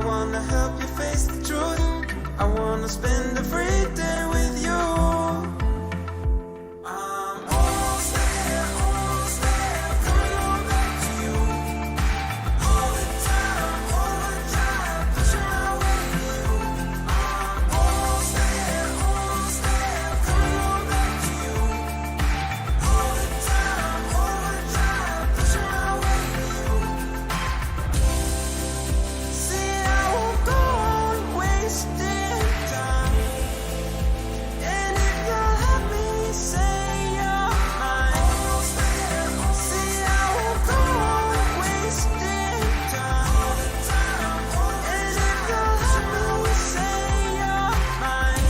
wanna help you face the truth. I wanna spend every day with you. I'm almost there, coming on back to you. All the time, pushing my way for you. I'm almost there, coming on back to you. All the time, pushing my way for you. See, I won't go on wasting time. And if you'll help me say you're mine. See, I won't go on wasting time. And if you'll help me say you're mine.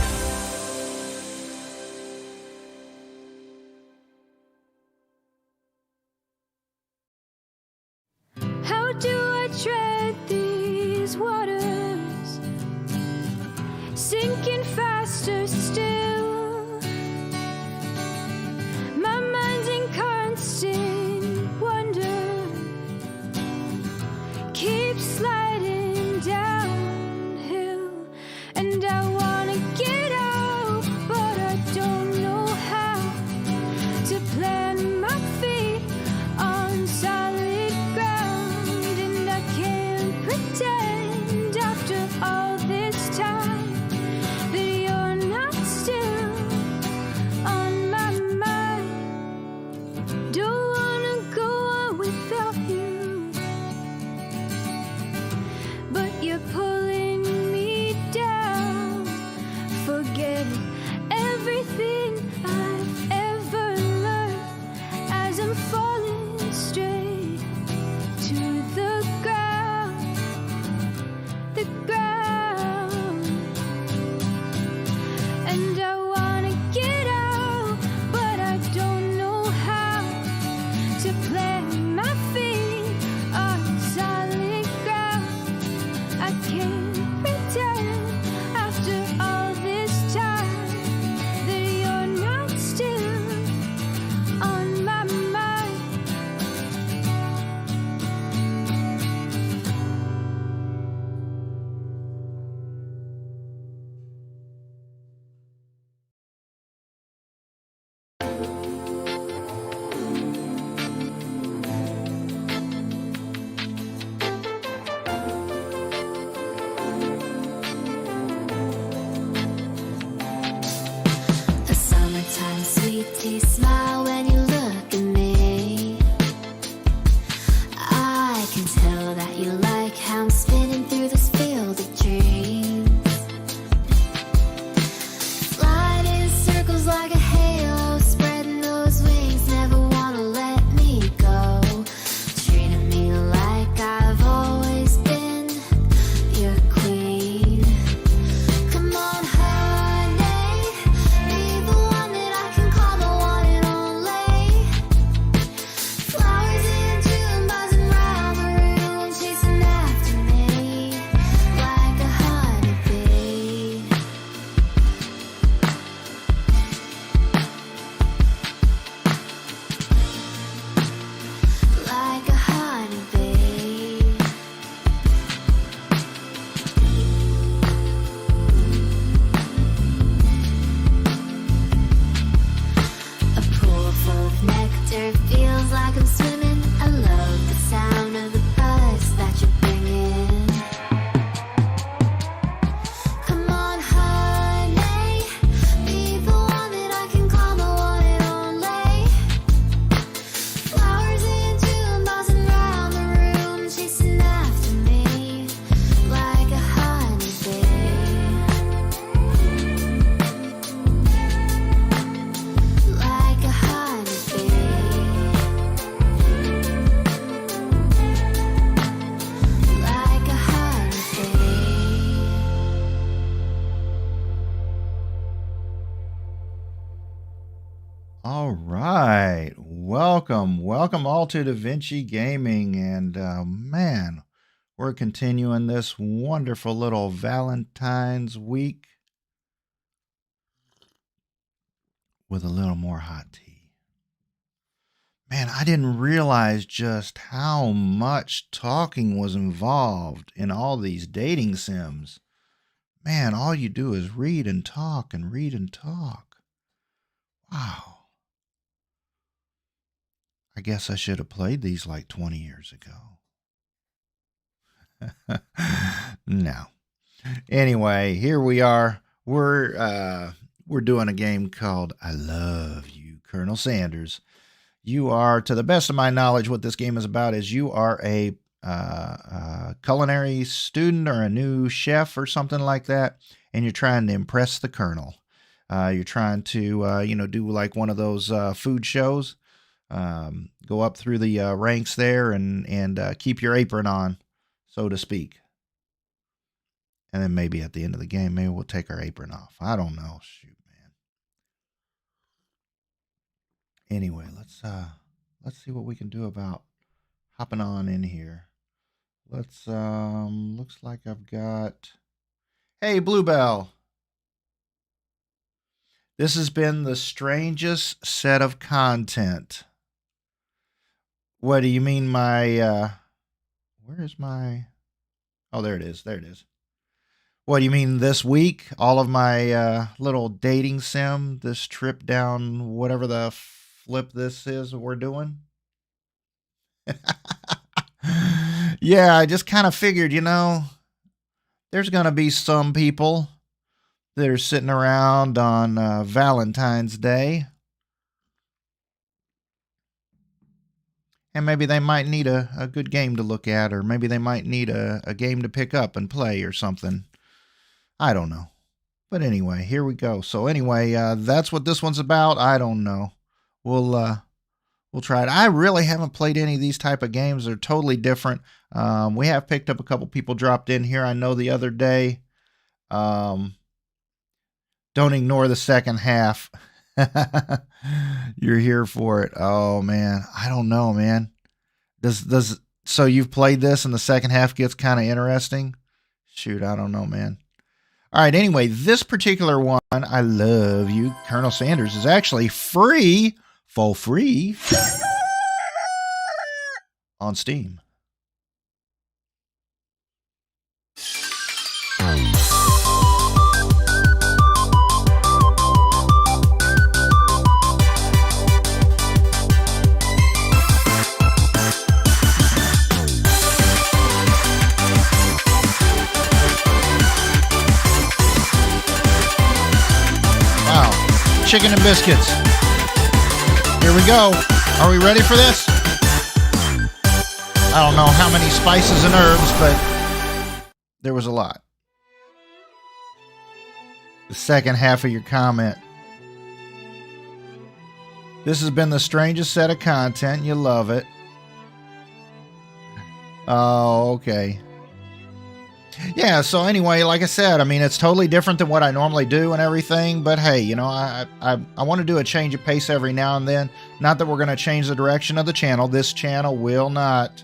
How do I tread these waters, sinking faster still? My mind's in constant wonder, keeps sliding downhill, and I wanna get out, but I don't know how to plant my feet on solid ground, and I can't pretend after all this time that you're not still on my mind. Don't wanna go on without you, but you're pulling me down, forgetting everything I've ever learned as I'm falling straight to the ground, the ground. And I wanna get out, but I don't know how to plant my feet on solid ground. I can't pretend after all this time that you're not still on my mind. A summertime sweet tea smile when you look at me. I can tell that you like how I'm spinning through this field of dreams. Flying in circles like a halo, spreading those wings, never wanna let me go. Treating me like I've always been your queen. Come on, honey, be the one that I can call my one and only. Flowers in June, buzzing round the room, chasing after me like a honeybee. Like a honeybee. A pool full of nectar feels like I'm swimming. I love the sound of the buzz that you bring in. Come on, honey, be the one that I can call my one and only. Flowers in June, buzzing round the room, chasing after me like a honeybee. Like a honeybee. Like a honeybee. All right. Welcome all to Da Vinci Gaming. And man, we're continuing this wonderful little Valentine's week with a little more hot tea. Man, I didn't realize just how much talking was involved in all these dating sims. Man, all you do is read and talk and read and talk. Wow. I guess I should have played these like 20 years ago. No. Anyway, here we are. We're doing a game called I Love You, Colonel Sanders. You are, to the best of my knowledge, what this game is about is you are a culinary student or a new chef or something like that, and you're trying to impress the colonel. You're trying to, do like one of those food shows. Go up through the ranks there and keep your apron on, so to speak. And then maybe at the end of the game, maybe we'll take our apron off. I don't know. Shoot, man. Anyway, let's see what we can do about hopping on in here. Let's looks like I've got. Hey, Bluebell. This has been the strangest set of content. What do you mean my where is my Oh, there it is. There it is. What do you mean this week? All of my little dating sim, this trip down whatever the flip this is we're doing? Yeah, I just kind of figured, there's going to be some people that are sitting around on Valentine's Day. And maybe they might need a good game to look at, or maybe they might need a game to pick up and play or something. I don't know. But anyway, here we go. So anyway, that's what this one's about. I don't know. We'll try it. I really haven't played any of these type of games. They're totally different. We have picked up a couple people dropped in here. I know the other day. Don't ignore the second half. You're here for it. Oh man, I don't know, man. So you've played this and the second half gets kind of interesting? Shoot, I don't know, man. All right, anyway, this particular one, I Love You, Colonel Sanders, is actually free, for free, on Steam. Chicken and biscuits. Here we go. Are we ready for this? I don't know how many spices and herbs, but there was a lot. The second half of your comment. This has been the strangest set of content. You love it. Oh, okay. Yeah, so anyway, like I said, I mean, it's totally different than what I normally do and everything, but hey, I want to do a change of pace every now and then. Not that we're going to change the direction of the channel. This channel will not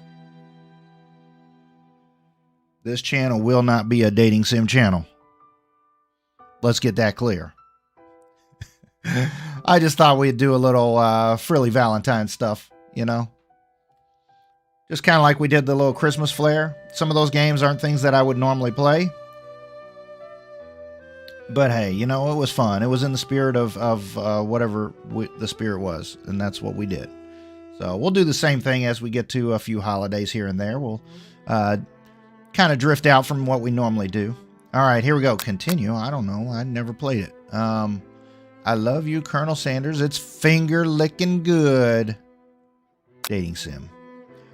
be a dating sim channel. Let's get that clear. I just thought we'd do a little frilly Valentine stuff, Just kind of like we did the little Christmas flair. Some of those games aren't things that I would normally play. But hey, it was fun. It was in the spirit of whatever the spirit was. And that's what we did. So we'll do the same thing as we get to a few holidays here and there. We'll kind of drift out from what we normally do. All right, here we go. Continue. I don't know. I never played it. I Love You, Colonel Sanders. It's finger licking good. Dating sim.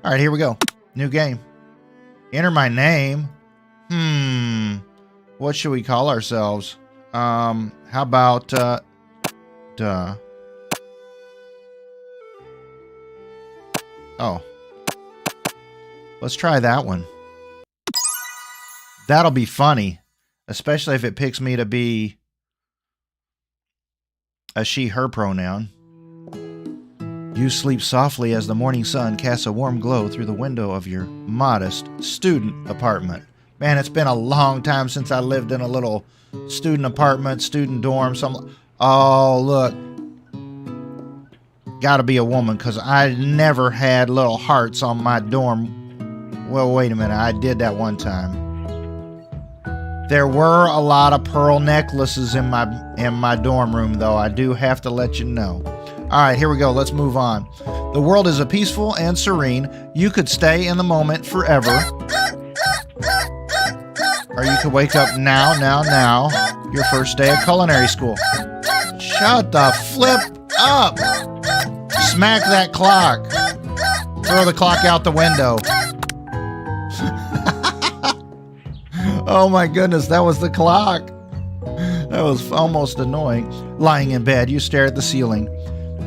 All right, here we go. New game. Enter my name. What should we call ourselves? How about, duh. Oh. Let's try that one. That'll be funny. Especially if it picks me to be a she, her pronoun. You sleep softly as the morning sun casts a warm glow through the window of your modest student apartment. Man, it's been a long time since I lived in a little student apartment, student dorm. Oh, look. got to be a woman because I never had little hearts on my dorm. Well, wait a minute. I did that one time. There were a lot of pearl necklaces in my dorm room, though. I do have to let you know. All right, here we go. Let's move on. The world is peaceful and serene. You could stay in the moment forever. Or you could wake up now. Your first day at culinary school. Shut the flip up. Smack that clock. Throw the clock out the window. Oh my goodness, that was the clock. That was almost annoying. Lying in bed, you stare at the ceiling,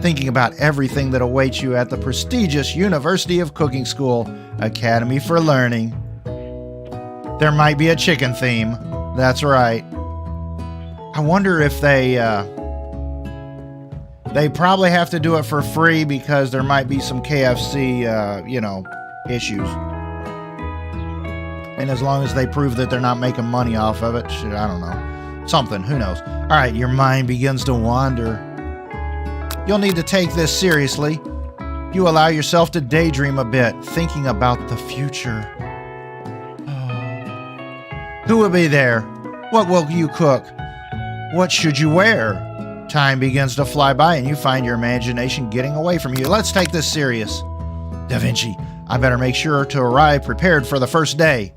thinking about everything that awaits you at the prestigious University of Cooking School, Academy for Learning. There might be a chicken theme. That's right. I wonder if they probably have to do it for free because there might be some KFC, issues. And as long as they prove that they're not making money off of it, shit, I don't know. Something, who knows? All right, your mind begins to wander. You'll need to take this seriously. You allow yourself to daydream a bit, thinking about the future. Who will be there? What will you cook? What should you wear? Time begins to fly by and you find your imagination getting away from you. Let's take this serious. Da Vinci, I better make sure to arrive prepared for the first day.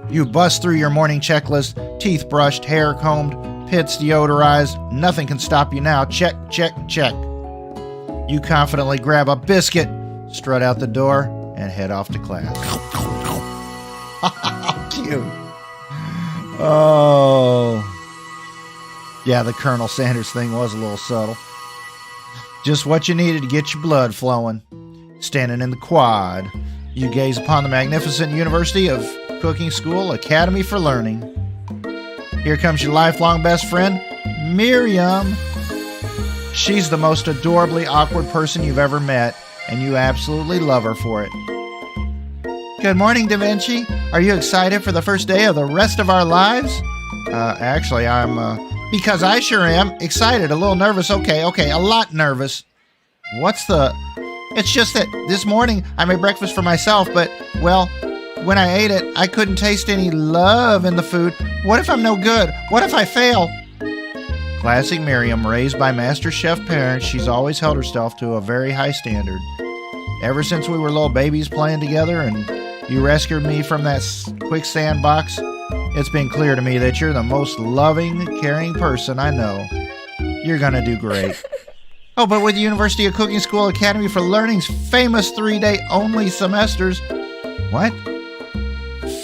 You bust through your morning checklist, teeth brushed, hair combed, pits deodorized. Nothing can stop you now. Check, check, check. You confidently grab a biscuit, strut out the door, and head off to class. Cute. Oh. Yeah, the Colonel Sanders thing was a little subtle. Just what you needed to get your blood flowing. Standing in the quad, you gaze upon the magnificent University of Cooking School, Academy for Learning. Here comes your lifelong best friend, Miriam. She's the most adorably awkward person you've ever met, and you absolutely love her for it. Good morning, Da Vinci. Are you excited for the first day of the rest of our lives? Actually, because I sure am. Excited, a little nervous. Okay, a lot nervous. It's just that this morning I made breakfast for myself, but, well, when I ate it, I couldn't taste any love in the food. What if I'm no good? What if I fail? Classic Miriam, raised by master chef parents, she's always held herself to a very high standard. Ever since we were little babies playing together and you rescued me from that quicksand box, it's been clear to me that you're the most loving, caring person I know. You're gonna do great. Oh, but with the University of Cooking School Academy for Learning's famous 3-day only semesters. What?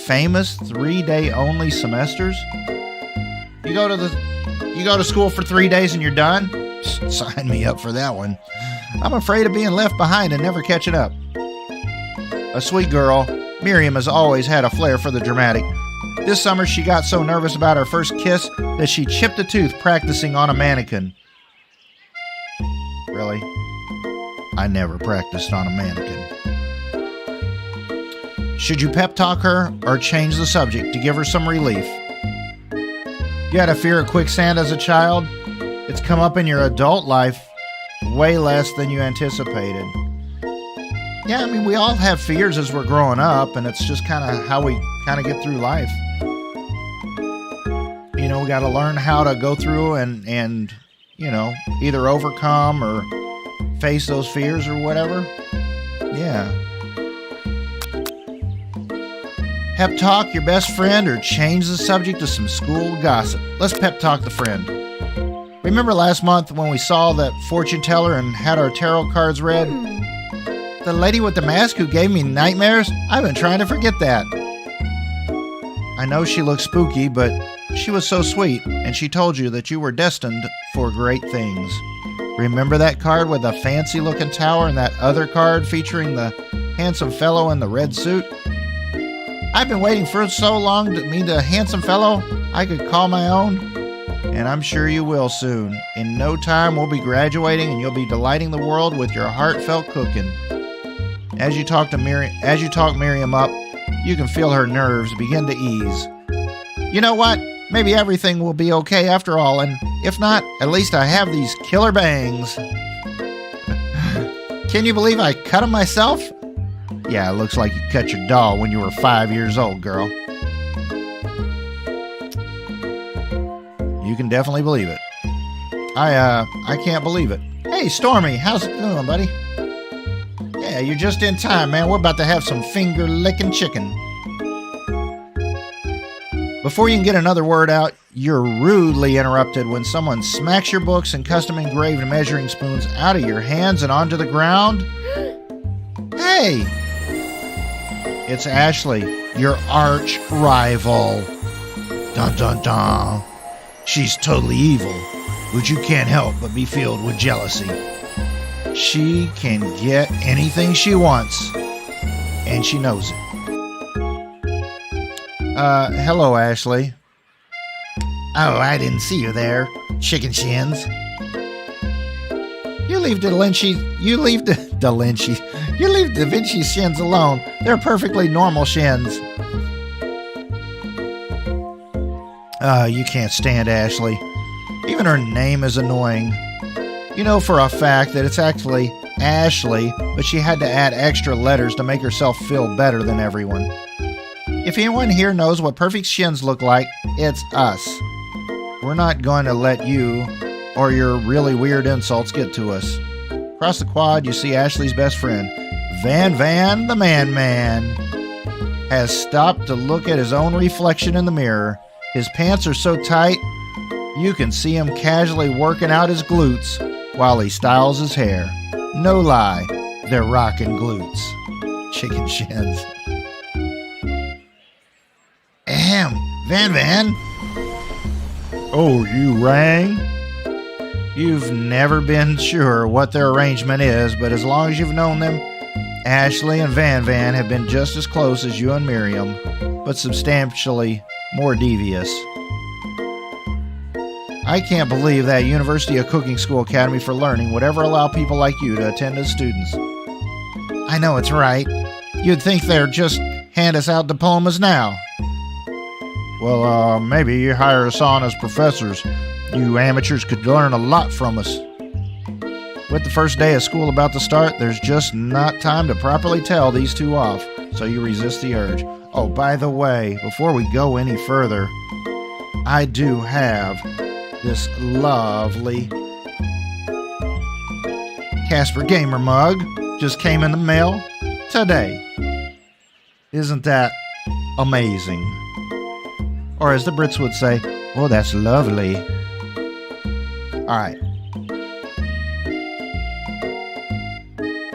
Famous 3-day only semesters? You go to school for 3 days and you're done? Sign me up for that one. I'm afraid of being left behind and never catching up. A sweet girl, Miriam has always had a flair for the dramatic. This summer she got so nervous about her first kiss that she chipped a tooth practicing on a mannequin. Really? I never practiced on a mannequin. Should you pep talk her or change the subject to give her some relief? You had a fear of quicksand as a child? It's come up in your adult life way less than you anticipated. Yeah, I mean, we all have fears as we're growing up, and it's just kind of how we kind of get through life. You know, we got to learn how to go through and either overcome or face those fears or whatever. Yeah. Pep talk your best friend or change the subject to some school gossip. Let's pep talk the friend. Remember last month when we saw that fortune teller and had our tarot cards read? The lady with the mask who gave me nightmares? I've been trying to forget that. I know she looked spooky, but she was so sweet, and she told you that you were destined for great things. Remember that card with the fancy-looking tower and that other card featuring the handsome fellow in the red suit? I've been waiting for so long to meet a handsome fellow I could call my own, and I'm sure you will soon. In no time, we'll be graduating, and you'll be delighting the world with your heartfelt cooking. As you talk Miriam up, you can feel her nerves begin to ease. You know what? Maybe everything will be okay after all, and if not, at least I have these killer bangs. Can you believe I cut him myself? Yeah, it looks like you cut your doll when you were 5 years old, girl. You can definitely believe it. I can't believe it. Hey, Stormy, how's it going, buddy? Yeah, you're just in time, man. We're about to have some finger-licking chicken. Before you can get another word out, you're rudely interrupted when someone smacks your books and custom-engraved measuring spoons out of your hands and onto the ground. Hey! It's Ashley, your arch rival. Dun dun dun. She's totally evil, but you can't help but be filled with jealousy. She can get anything she wants, and she knows it. Hello, Ashley. Oh, I didn't see you there, chicken shins. You leave Da Vinci's shins alone. They're perfectly normal shins. You can't stand Ashley. Even her name is annoying. You know for a fact that it's actually Ashley, but she had to add extra letters to make herself feel better than everyone. If anyone here knows what perfect shins look like, it's us. We're not going to let you or your really weird insults get to us. Across the quad, you see Ashley's best friend, Van the Man, has stopped to look at his own reflection in the mirror. His pants are so tight, you can see him casually working out his glutes while he styles his hair. No lie, they're rockin' glutes. Chicken shins. Ahem, Van. Oh, you rang? You've never been sure what their arrangement is, but as long as you've known them, Ashley and Van have been just as close as you and Miriam, but substantially more devious. I can't believe that University of Cooking School Academy for Learning would ever allow people like you to attend as students. I know it's right. You'd think they'd just hand us out diplomas now. Well, maybe you hire us on as professors. You amateurs could learn a lot from us. With the first day of school about to start, there's just not time to properly tell these two off, so you resist the urge. Oh, by the way, before we go any further, I do have this lovely Casper Gamer mug. Just came in the mail today. Isn't that amazing? Or as the Brits would say, oh, that's lovely. All right.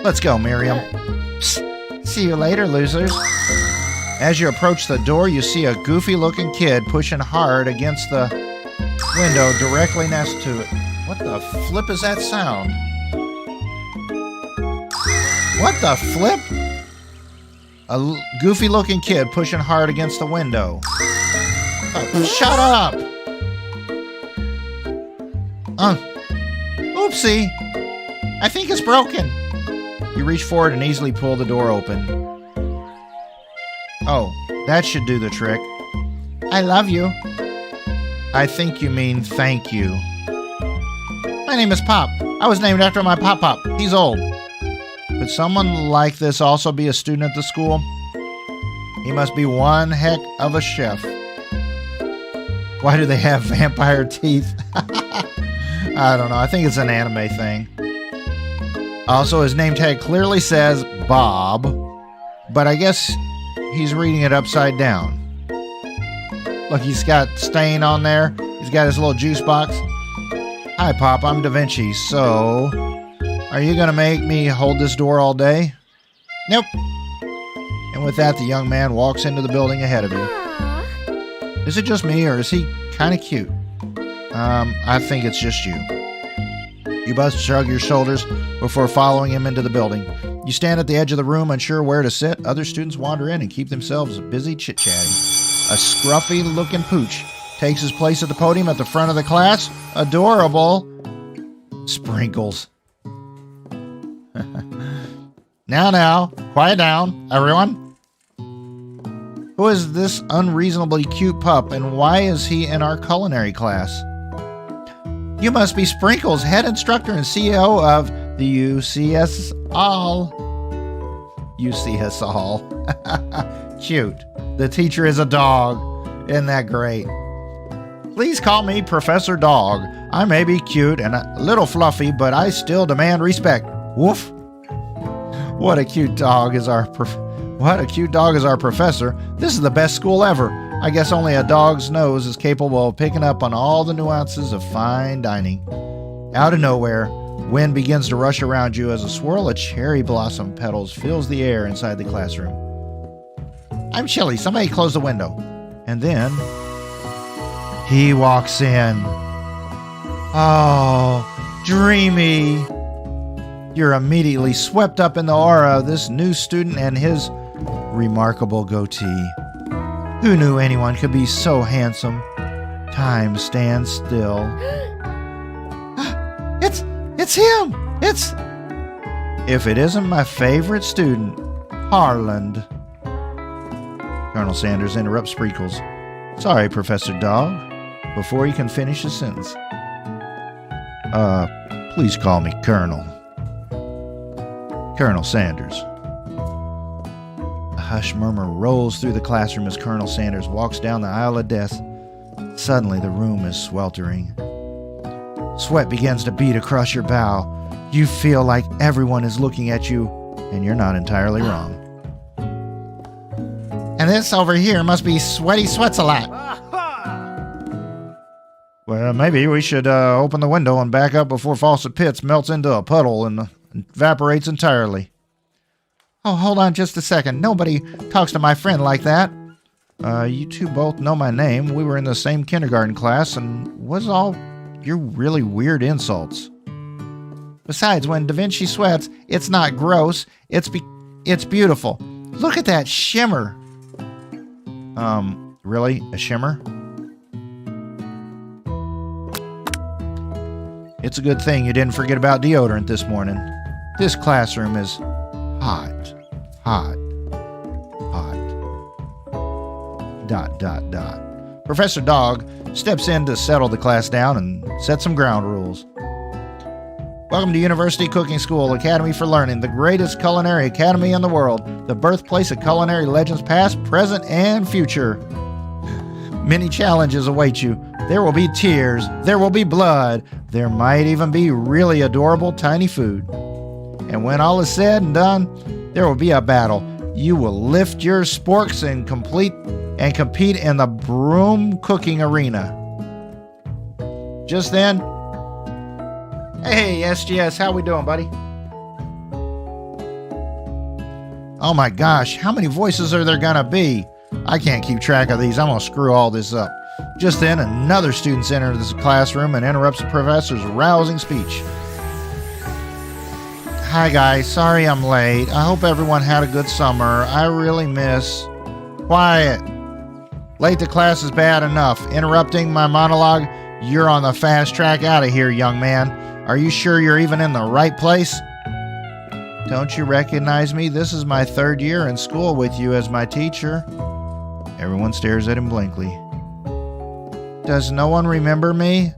Let's go, Miriam. Psst. See you later, losers. As you approach the door, you see a goofy-looking kid pushing hard against the window directly next to it. What the flip is that sound? What the flip? A goofy-looking kid pushing hard against the window. Oh, shut up! Oopsie! I think it's broken. You reach forward and easily pull the door open. Oh, that should do the trick. I love you. I think you mean thank you. My name is Pop. I was named after my Pop. He's old. Could someone like this also be a student at the school? He must be one heck of a chef. Why do they have vampire teeth? I don't know. I think it's an anime thing. Also, his name tag clearly says Bob, but I guess he's reading it upside down. Look, he's got stain on there. He's got his little juice box. Hi, Pop. I'm Da Vinci. So, are you going to make me hold this door all day? Nope. And with that, the young man walks into the building ahead of you. Is it just me, or is he kind of cute? I think it's just you. You both shrug your shoulders before following him into the building. You stand at the edge of the room, unsure where to sit. Other students wander in and keep themselves busy chit-chatting. A scruffy-looking pooch takes his place at the podium at the front of the class. Adorable. Sprinkles. Now, quiet down, everyone. Who is this unreasonably cute pup, and why is he in our culinary class? You must be Sprinkles, head instructor and CEO of The you see us all. You see us all. Cute. The teacher is a dog. Isn't that great? Please call me Professor Dog. I may be cute and a little fluffy, but I still demand respect. Woof. What a cute dog is our professor. This is the best school ever. I guess only a dog's nose is capable of picking up on all the nuances of fine dining. Out of nowhere, wind begins to rush around you as a swirl of cherry blossom petals fills the air inside the classroom. I'm chilly. Somebody close the window. And then he walks in. Oh, dreamy. You're immediately swept up in the aura of this new student and his remarkable goatee. Who knew anyone could be so handsome? Time stands still. It's him! If it isn't my favorite student, Harland. Colonel Sanders interrupts Sprinkles. Sorry, Professor Dog. Before he can finish his sentence. Please call me Colonel. Colonel Sanders. A hush murmur rolls through the classroom as Colonel Sanders walks down the aisle of death. Suddenly the room is sweltering. Sweat begins to beat across your brow. You feel like everyone is looking at you, and you're not entirely wrong. And this over here must be Sweaty Sweats-a-lot. Well, maybe we should open the window and back up before Fawcett Pitts melts into a puddle and evaporates entirely. Oh, hold on just a second. Nobody talks to my friend like that. You two both know my name. We were in the same kindergarten class, and what's all your really weird insults? Besides, when Da Vinci sweats, it's not gross. It's beautiful. Look at that shimmer. Really? A shimmer? It's a good thing you didn't forget about deodorant this morning. This classroom is hot. Professor Dog steps in to settle the class down and set some ground rules. Welcome to University Cooking School, Academy for Learning, the greatest culinary academy in the world, the birthplace of culinary legends past, present, and future. Many challenges await you. There will be tears. There will be blood. There might even be really adorable tiny food. And when all is said and done, there will be a battle. You will lift your sporks and compete in the broom cooking arena. Just then, hey, SGS, how we doing, buddy? Oh my gosh, how many voices are there gonna be? I can't keep track of these. I'm gonna screw all this up. Just then, another student enters the classroom and interrupts the professor's rousing speech. Hi guys, sorry I'm late. I hope everyone had a good summer. I really miss... Quiet. Late to class is bad enough. Interrupting my monologue? You're on the fast track out of here, young man. Are you sure you're even in the right place? Don't you recognize me? This is my third year in school with you as my teacher. Everyone stares at him blankly. Does no one remember me?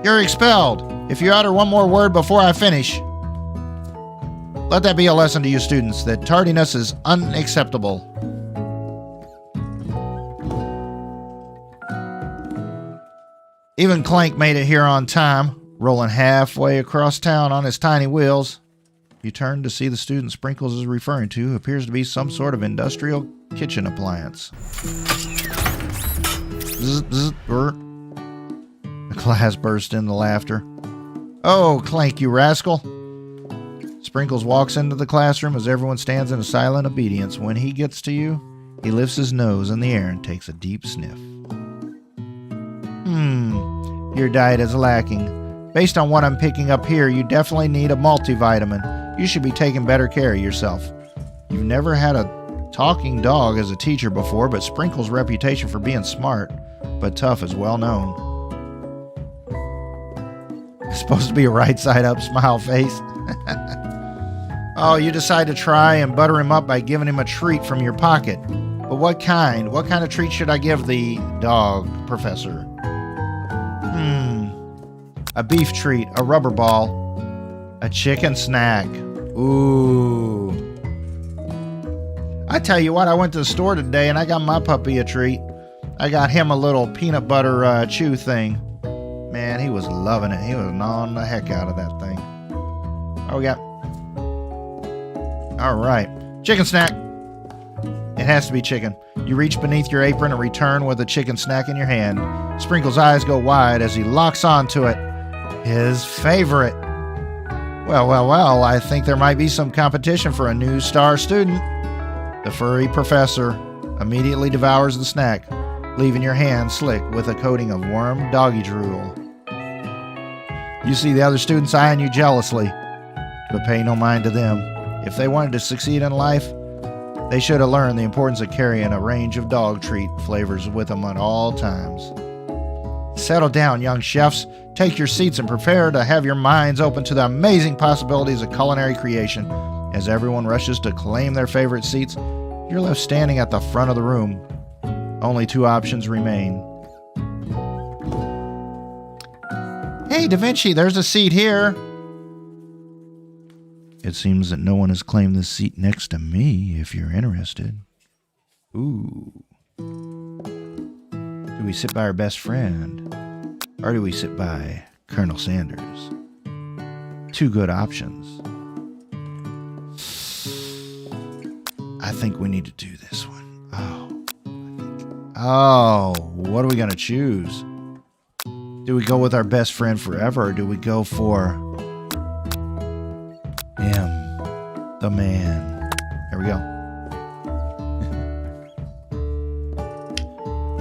You're expelled. If you utter one more word before I finish. Let that be a lesson to you students that tardiness is unacceptable. Even Clank made it here on time, rolling halfway across town on his tiny wheels. You turn to see the student Sprinkles is referring to appears to be some sort of industrial kitchen appliance. Zzz, zzz, the class burst into laughter. Oh, Clank, you rascal. Sprinkles walks into the classroom as everyone stands in silent obedience. When he gets to you, he lifts his nose in the air and takes a deep sniff. Your diet is lacking. Based on what I'm picking up here, you definitely need a multivitamin. You should be taking better care of yourself. You've never had a talking dog as a teacher before, but Sprinkles' reputation for being smart but tough is well known. It's supposed to be a right-side-up smile face. Oh, you decide to try and butter him up by giving him a treat from your pocket. But what kind? What kind of treat should I give the dog, Professor? a beef treat, a rubber ball, a chicken snack. Ooh. I tell you what, I went to the store today and I got my puppy a treat. I got him a little peanut butter chew thing. Man, he was loving it. He was gnawing the heck out of that thing. Oh, we got... All right. Chicken snack. It has to be chicken. You reach beneath your apron and return with a chicken snack in your hand. Sprinkle's eyes go wide as he locks onto it. His favorite. Well, I think there might be some competition for a new star student. The furry professor immediately devours the snack, leaving your hand slick with a coating of warm doggy drool. You see the other students eyeing you jealously, but pay no mind to them. If they wanted to succeed in life, they should have learned the importance of carrying a range of dog treat flavors with them at all times. Settle down, young chefs. Take your seats and prepare to have your minds open to the amazing possibilities of culinary creation. As everyone rushes to claim their favorite seats, you're left standing at the front of the room. Only two options remain. Hey, Da Vinci, there's a seat here. It seems that no one has claimed the seat next to me, if you're interested. Ooh. Do we sit by our best friend? Or do we sit by Colonel Sanders? Two good options. I think we need to do this one. Oh, what are we going to choose? Do we go with our best friend forever, or do we go for him, the man? There we go.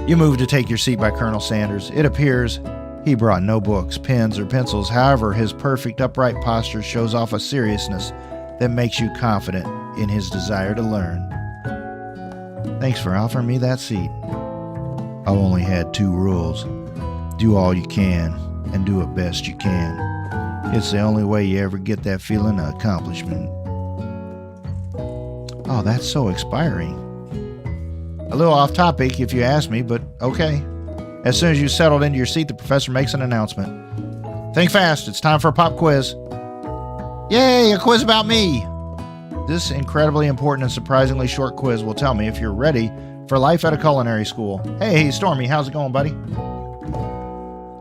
You move to take your seat by Colonel Sanders. It appears he brought no books, pens, or pencils. However, his perfect upright posture shows off a seriousness that makes you confident in his desire to learn. Thanks for offering me that seat. I've only had two rules. Do all you can and do it best you can. It's the only way you ever get that feeling of accomplishment. Oh, that's so inspiring. A little off topic if you ask me, but okay. As soon as you settled into your seat, the professor makes an announcement. Think fast, it's time for a pop quiz. Yay, a quiz about me. This incredibly important and surprisingly short quiz will tell me if you're ready for life at a culinary school. Hey, Stormy, how's it going, buddy?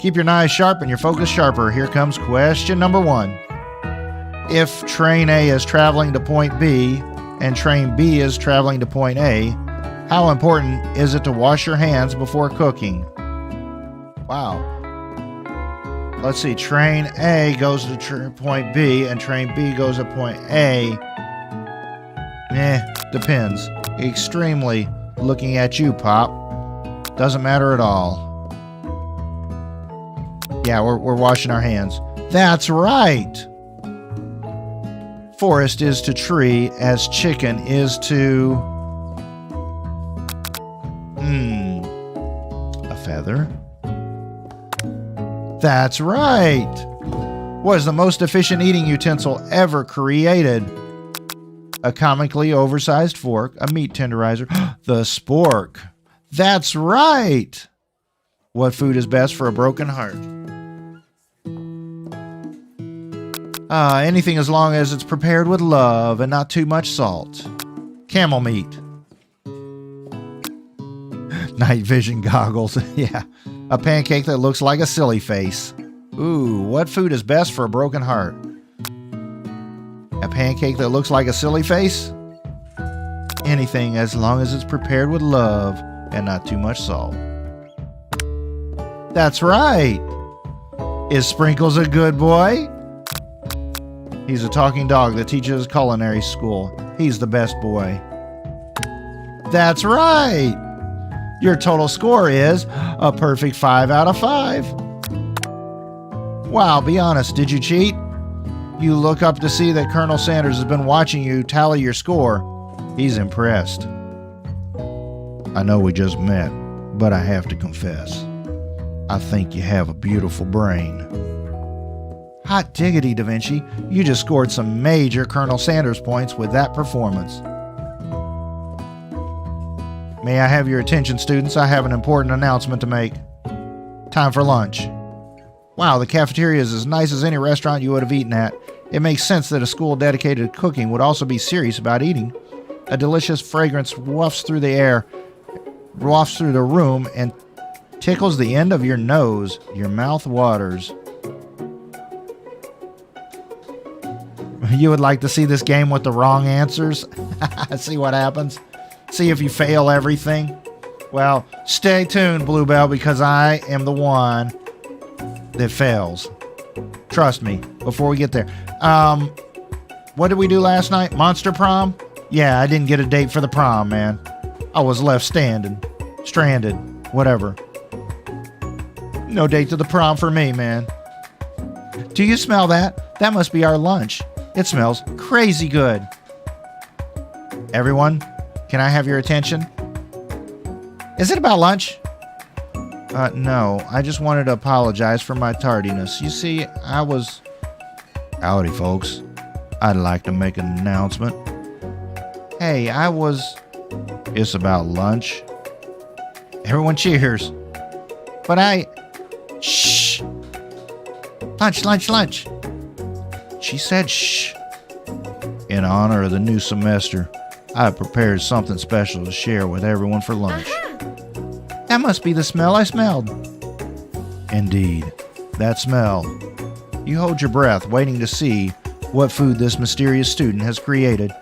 Keep your knives sharp and your focus sharper. Here comes question number 1. If train A is traveling to point B and train B is traveling to point A, how important is it to wash your hands before cooking? Wow. Let's see. Train A goes to point B and train B goes to point A. Depends. Extremely looking at you, Pop. Doesn't matter at all. Yeah, we're washing our hands. That's right. Forest is to tree as chicken is to... a feather. That's right. What is the most efficient eating utensil ever created? A comically oversized fork, a meat tenderizer, the spork. That's right. What food is best for a broken heart? Anything as long as it's prepared with love and not too much salt. Camel meat. Night vision goggles. Yeah. A pancake that looks like a silly face. Ooh, what food is best for a broken heart? A pancake that looks like a silly face? Anything as long as it's prepared with love and not too much salt. That's right. Is Sprinkles a good boy? He's a talking dog that teaches culinary school. He's the best boy. That's right. Your total score is a perfect 5 out of 5. Wow, be honest, did you cheat? You look up to see that Colonel Sanders has been watching you tally your score. He's impressed. I know we just met, but I have to confess, I think you have a beautiful brain. Hot diggity, Da Vinci, you just scored some major Colonel Sanders points with that performance. May I have your attention, students? I have an important announcement to make. Time for lunch. Wow, the cafeteria is as nice as any restaurant you would have eaten at. It makes sense that a school dedicated to cooking would also be serious about eating. A delicious fragrance wafts through the room, and tickles the end of your nose. Your mouth waters. You would like to see this game with the wrong answers? See what happens? See if you fail everything? Well, stay tuned, Bluebell, because I am the one that fails. Trust me, before we get there. What did we do last night? Monster prom? Yeah, I didn't get a date for the prom, man. I was left stranded, whatever. No date to the prom for me, man. Do you smell that? That must be our lunch. It smells crazy good. Everyone, can I have your attention? Is it about lunch? No, I just wanted to apologize for my tardiness. You see, I was... Howdy, folks. I'd like to make an announcement. Hey, It's about lunch. Everyone cheers. But Shh. Lunch. She said shh. In honor of the new semester, I prepared something special to share with everyone for lunch. That must be the smell I smelled. Indeed, that smell. You hold your breath, waiting to see what food this mysterious student has created.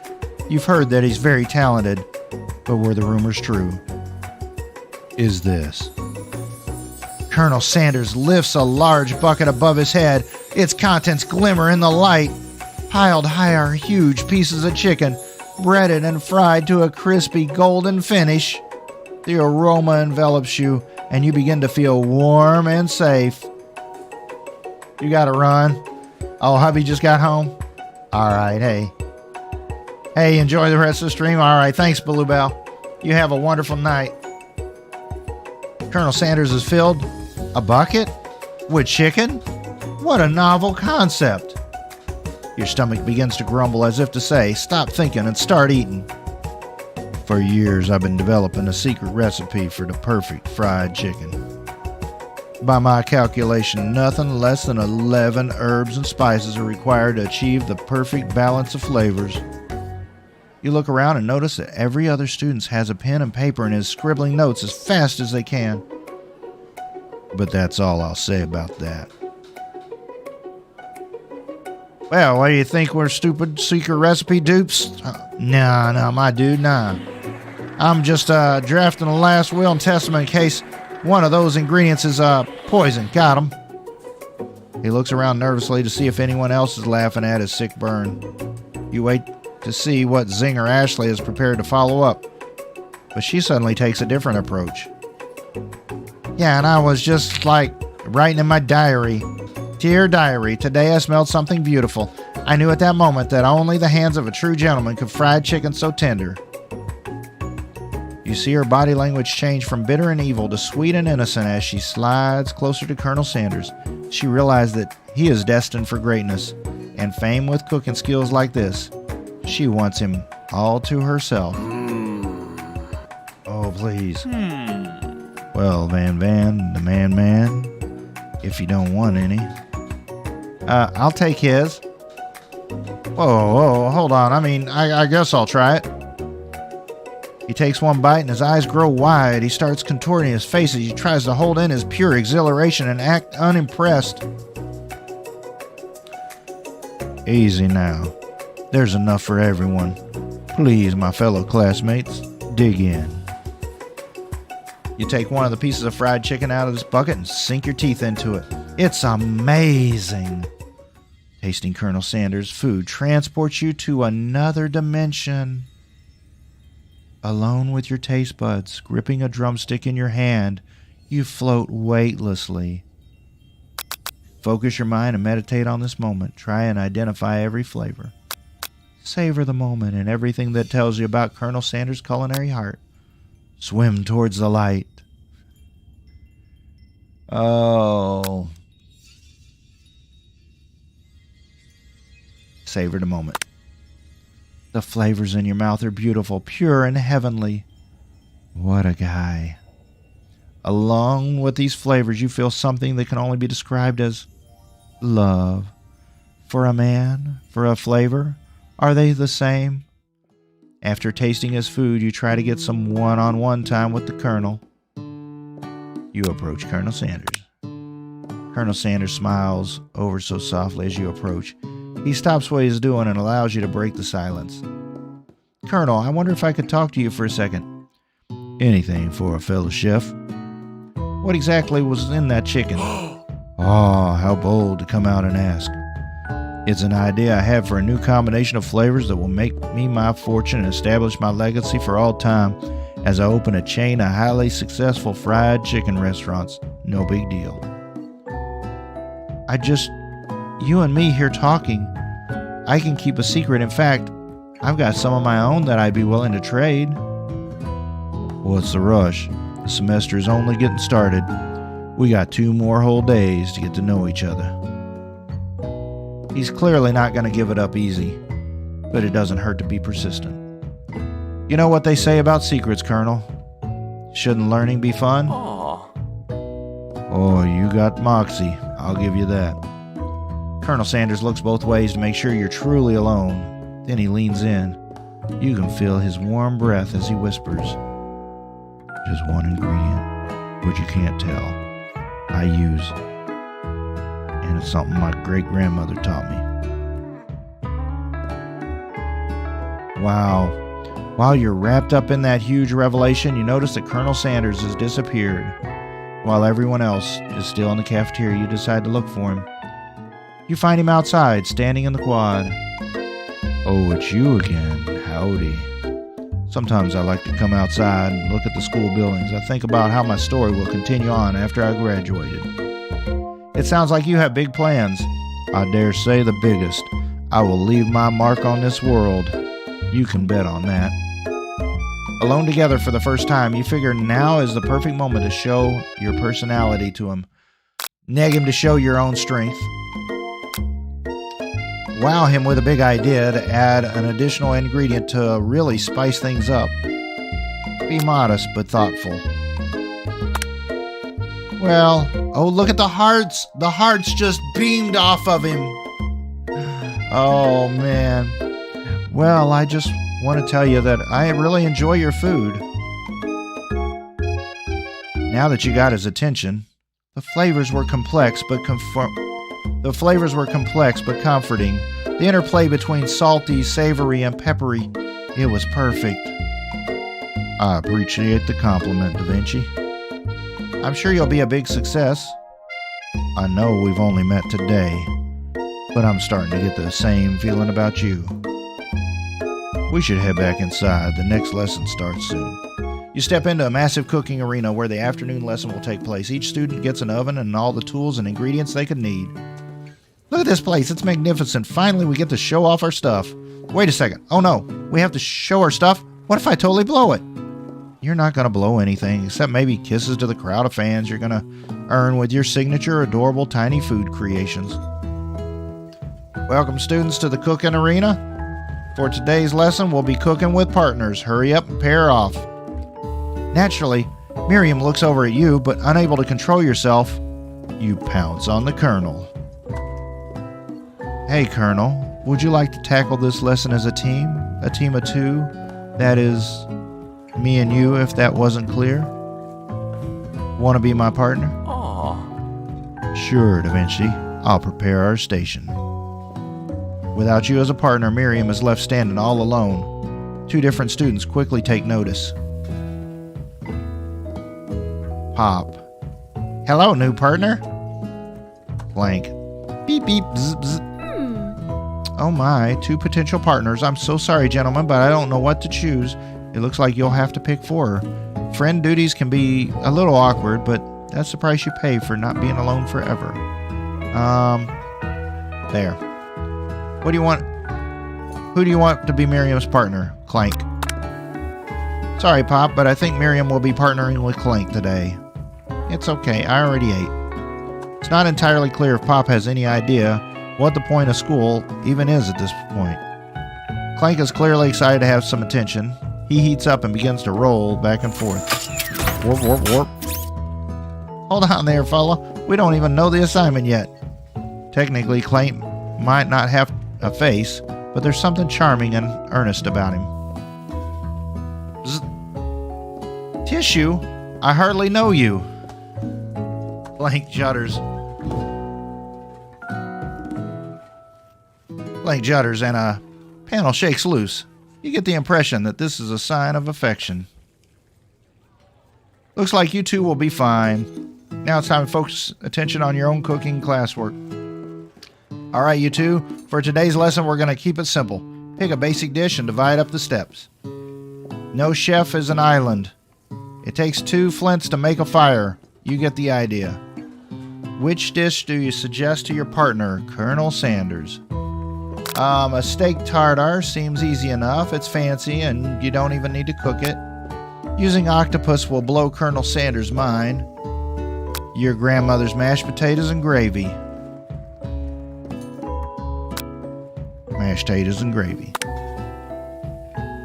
You've heard that he's very talented, but were the rumors true? Is this? Colonel Sanders lifts a large bucket above his head. Its contents glimmer in the light. Piled high are huge pieces of chicken, breaded and fried to a crispy golden finish. The aroma envelops you, and you begin to feel warm and safe. You gotta run. Oh, hubby just got home? Alright, hey. Hey, enjoy the rest of the stream? Alright, thanks, Bluebell. You have a wonderful night. Colonel Sanders is filled a bucket with chicken? What a novel concept. Your stomach begins to grumble as if to say, stop thinking and start eating. For years, I've been developing a secret recipe for the perfect fried chicken. By my calculation, nothing less than 11 herbs and spices are required to achieve the perfect balance of flavors. You look around and notice that every other student has a pen and paper and is scribbling notes as fast as they can. But that's all I'll say about that. Well, what do you think, we're stupid secret recipe dupes? Nah, my dude, nah. I'm just drafting a last will and testament in case one of those ingredients is poison. Got him. He looks around nervously to see if anyone else is laughing at his sick burn. You wait to see what zinger Ashley is prepared to follow up, but she suddenly takes a different approach. Yeah, and I was just writing in my diary. Dear diary, today I smelled something beautiful. I knew at that moment that only the hands of a true gentleman could fry chicken so tender. You see her body language change from bitter and evil to sweet and innocent as she slides closer to Colonel Sanders. She realized that he is destined for greatness and fame with cooking skills like this. She wants him all to herself. Oh, please. Well, Van, the man, if you don't want any. I'll take his. Whoa, hold on. I guess I'll try it. He takes one bite and his eyes grow wide. He starts contorting his face as he tries to hold in his pure exhilaration and act unimpressed. Easy now. There's enough for everyone. Please, my fellow classmates, dig in. You take one of the pieces of fried chicken out of this bucket and sink your teeth into it. It's amazing. Tasting Colonel Sanders' food transports you to another dimension. Alone with your taste buds, gripping a drumstick in your hand, you float weightlessly. Focus your mind and meditate on this moment. Try and identify every flavor. Savor the moment and everything that tells you about Colonel Sanders' culinary heart. Swim towards the light. Oh. Savor the moment. The flavors in your mouth are beautiful, pure and heavenly. What a guy. Along with these flavors, you feel something that can only be described as love. For a man, for a flavor, are they the same? After tasting his food, you try to get some one-on-one time with the Colonel. You approach Colonel Sanders. Colonel Sanders smiles over so softly as you approach. He stops what he's doing and allows you to break the silence. Colonel, I wonder if I could talk to you for a second. Anything for a fellow chef. What exactly was in that chicken? Oh, how bold to come out and ask. It's an idea I have for a new combination of flavors that will make me my fortune and establish my legacy for all time as I open a chain of highly successful fried chicken restaurants. No big deal. You and me here talking. I can keep a secret. In fact, I've got some of my own that I'd be willing to trade. What's the rush? The semester is only getting started. We got 2 more whole days to get to know each other. He's clearly not going to give it up easy, but it doesn't hurt to be persistent. You know what they say about secrets, Colonel? Shouldn't learning be fun? Oh, you got moxie. I'll give you that. Colonel Sanders looks both ways to make sure you're truly alone. Then he leans in. You can feel his warm breath as he whispers. Just one ingredient, which you can't tell. I use. And it's something my great-grandmother taught me. Wow. While you're wrapped up in that huge revelation, you notice that Colonel Sanders has disappeared. While everyone else is still in the cafeteria, you decide to look for him. You find him outside, standing in the quad. Oh, it's you again. Howdy. Sometimes I like to come outside and look at the school buildings. I think about how my story will continue on after I graduated. It sounds like you have big plans. I dare say the biggest. I will leave my mark on this world. You can bet on that. Alone together for the first time, you figure now is the perfect moment to show your personality to him. Nag him to show your own strength. Wow him with a big idea to add an additional ingredient to really spice things up. Be modest but thoughtful. Well, oh, look at the hearts. The hearts just beamed off of him. Oh, man. Well, I just want to tell you that I really enjoy your food. Now that you got his attention, the flavors were complex but comforting. The interplay between salty, savory, and peppery, it was perfect. I appreciate the compliment, Da Vinci. I'm sure you'll be a big success. I know we've only met today, but I'm starting to get the same feeling about you. We should head back inside. The next lesson starts soon. You step into a massive cooking arena where the afternoon lesson will take place. Each student gets an oven and all the tools and ingredients they could need. Look at this place. It's magnificent. Finally, we get to show off our stuff. Wait a second. Oh no, we have to show our stuff? What if I totally blow it? You're not going to blow anything, except maybe kisses to the crowd of fans you're going to earn with your signature adorable tiny food creations. Welcome, students, to the cooking arena. For today's lesson, we'll be cooking with partners. Hurry up and pair off. Naturally, Miriam looks over at you, but unable to control yourself, you pounce on the Colonel. Hey, Colonel, would you like to tackle this lesson as a team? A team of 2? That is, me and you, if that wasn't clear? Want to be my partner? Aww. Sure, Da Vinci. I'll prepare our station. Without you as a partner, Miriam is left standing all alone. 2 different students quickly take notice. Pop. Hello, new partner. Clank. Beep, beep, bzz, bzz. Oh my, 2 potential partners. I'm so sorry, gentlemen, but I don't know what to choose. It looks like you'll have to pick 4. Friend duties can be a little awkward, but that's the price you pay for not being alone forever. There. What do you want? Who do you want to be Miriam's partner? Clank. Sorry, Pop, but I think Miriam will be partnering with Clank today. It's okay, I already ate. It's not entirely clear if Pop has any idea what the point of school even is at this point. Clank is clearly excited to have some attention. He heats up and begins to roll back and forth. Warp, warp, warp. Hold on there, fella. We don't even know the assignment yet. Technically, Clayton might not have a face, but there's something charming and earnest about him. Tissue? I hardly know you. Blank judders. Blank judders and a panel shakes loose. You get the impression that this is a sign of affection. Looks like you two will be fine. Now it's time to focus attention on your own cooking classwork. All right, you two. For today's lesson, we're going to keep it simple. Pick a basic dish and divide up the steps. No chef is an island. It takes 2 flints to make a fire. You get the idea. Which dish do you suggest to your partner, Colonel Sanders? A steak tartare seems easy enough. It's fancy and you don't even need to cook it. Using octopus will blow Colonel Sanders' mind. Your grandmother's mashed potatoes and gravy. Mashed potatoes and gravy.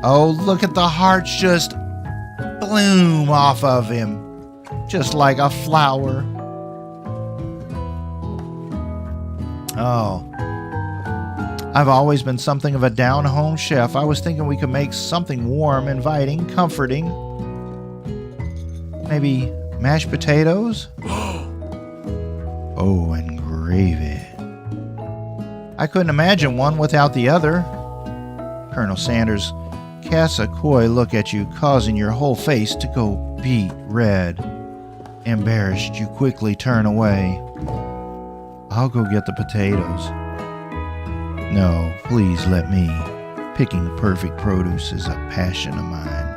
Oh, look at the hearts just bloom off of him. Just like a flower. Oh. I've always been something of a down-home chef. I was thinking we could make something warm, inviting, comforting. Maybe mashed potatoes? Oh, and gravy. I couldn't imagine one without the other. Colonel Sanders casts a coy look at you, causing your whole face to go beet red. Embarrassed, you quickly turn away. I'll go get the potatoes. No, please let me. Picking the perfect produce is a passion of mine.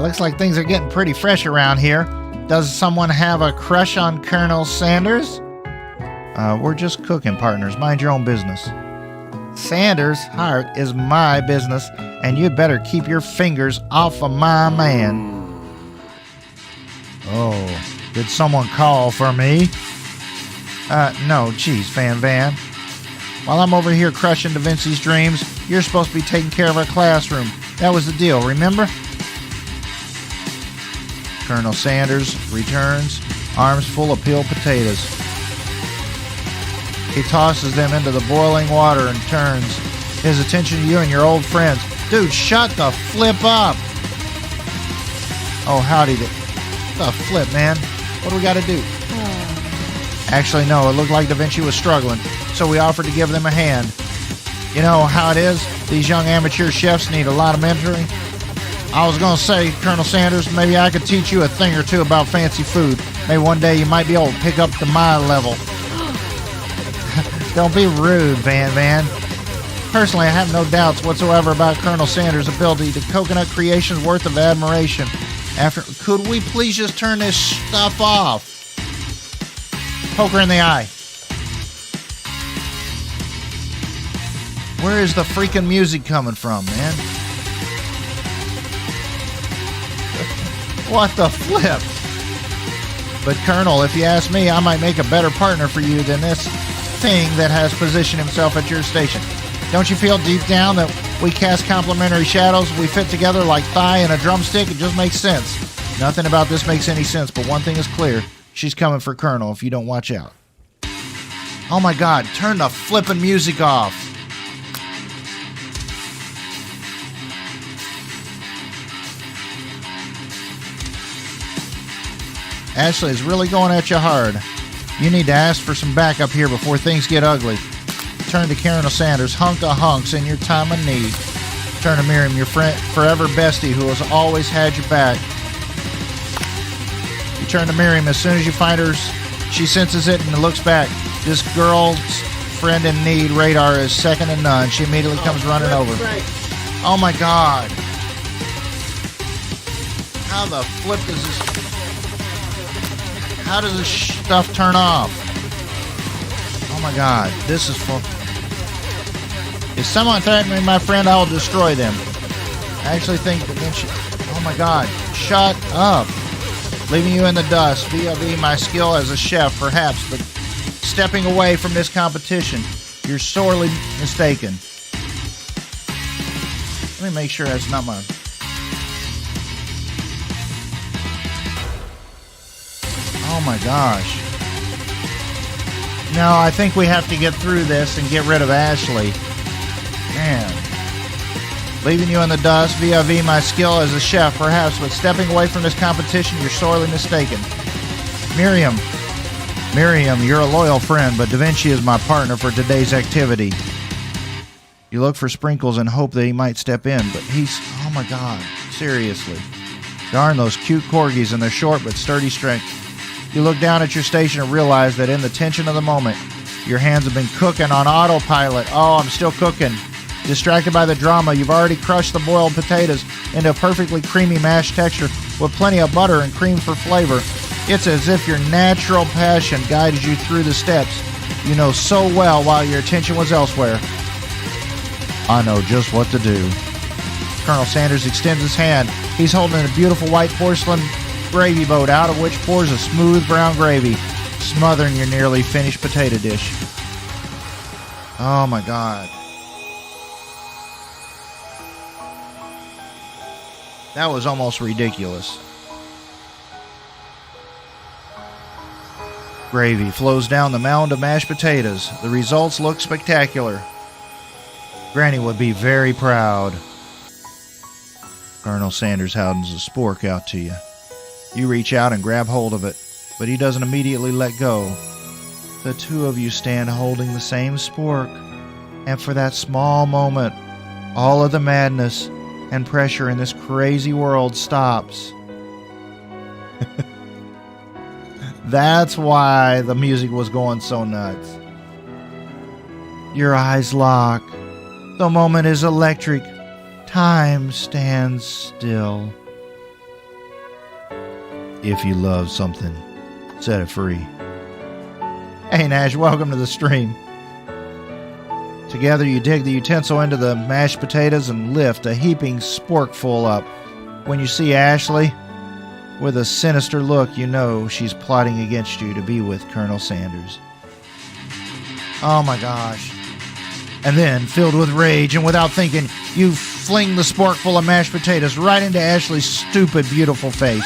Looks like things are getting pretty fresh around here. Does someone have a crush on Colonel Sanders? We're just cooking partners. Mind your own business. Sanders' heart is my business, and you'd better keep your fingers off of my man. Oh, did someone call for me? No, geez, Van. While I'm over here crushing Da Vinci's dreams, you're supposed to be taking care of our classroom. That was the deal, remember? Colonel Sanders returns, arms full of peeled potatoes. He tosses them into the boiling water and turns his attention to you and your old friends. Dude, shut the flip up! Oh, howdy. The flip, man. What do we got to do? Actually, no, it looked like Da Vinci was struggling, so we offered to give them a hand. You know how it is? These young amateur chefs need a lot of mentoring. I was going to say, Colonel Sanders, maybe I could teach you a thing or two about fancy food. Maybe one day you might be able to pick up to my level. Don't be rude, Van. Personally, I have no doubts whatsoever about Colonel Sanders' ability to coconut creation's worth of admiration. Could we please just turn this stuff off? Poke her in the eye. Where is the freaking music coming from, man? What the flip? But Colonel, if you ask me, I might make a better partner for you than this thing that has positioned himself at your station. Don't you feel deep down that we cast complementary shadows? We fit together like thigh and a drumstick? It just makes sense. Nothing about this makes any sense, but one thing is clear. She's coming for Colonel if you don't watch out. Oh my God, turn the flippin' music off. Ashley is really going at you hard. You need to ask for some backup here before things get ugly. Turn to Colonel Sanders, hunk to hunks in your time of need. Turn to Miriam, your friend, forever bestie who has always had your back. You turn to Miriam as soon as you find her. She senses it and looks back. This girl's friend in need radar is second to none. She immediately comes running over. Oh my God. How the flip does this... How does this stuff turn off? Oh my God, this is for... If someone threatens me, my friend, I will destroy them. I actually think that then she... Oh my God, shut up. Leaving you in the dust, vis-a-vis my skill as a chef, perhaps, but stepping away from this competition, you're sorely mistaken. Let me make sure that's not mine. Oh my gosh. No, I think we have to get through this and get rid of Ashley. Man. Leaving you in the dust vis-a-vis my skill as a chef, perhaps, but stepping away from this competition, you're sorely mistaken. Miriam, you're a loyal friend, but Da Vinci is my partner for today's activity. You look for Sprinkles and hope that he might step in, but he's... Oh my God, seriously. Darn those cute corgis and their short but sturdy strength. You look down at your station and realize that in the tension of the moment, your hands have been cooking on autopilot. Oh, I'm still cooking. Distracted by the drama, you've already crushed the boiled potatoes into a perfectly creamy mashed texture with plenty of butter and cream for flavor. It's as if your natural passion guided you through the steps you know so well while your attention was elsewhere. I know just what to do. Colonel Sanders extends his hand. He's holding a beautiful white porcelain gravy boat out of which pours a smooth brown gravy, smothering your nearly finished potato dish. Oh my God. That was almost ridiculous. Gravy flows down the mound of mashed potatoes. The results look spectacular. Granny would be very proud. Colonel Sanders howls a spork out to you. You reach out and grab hold of it, but he doesn't immediately let go. The two of you stand holding the same spork, and for that small moment, all of the madness and pressure in this crazy world stops. That's why the music was going so nuts. Your eyes lock. The moment is electric. Time stands still. If you love something, set it free. Hey Nash, welcome to the stream. Together you dig the utensil into the mashed potatoes and lift a heaping sporkful up. When you see Ashley, with a sinister look, you know she's plotting against you to be with Colonel Sanders. Oh my gosh. And then, filled with rage and without thinking, you fling the sporkful of mashed potatoes right into Ashley's stupid, beautiful face.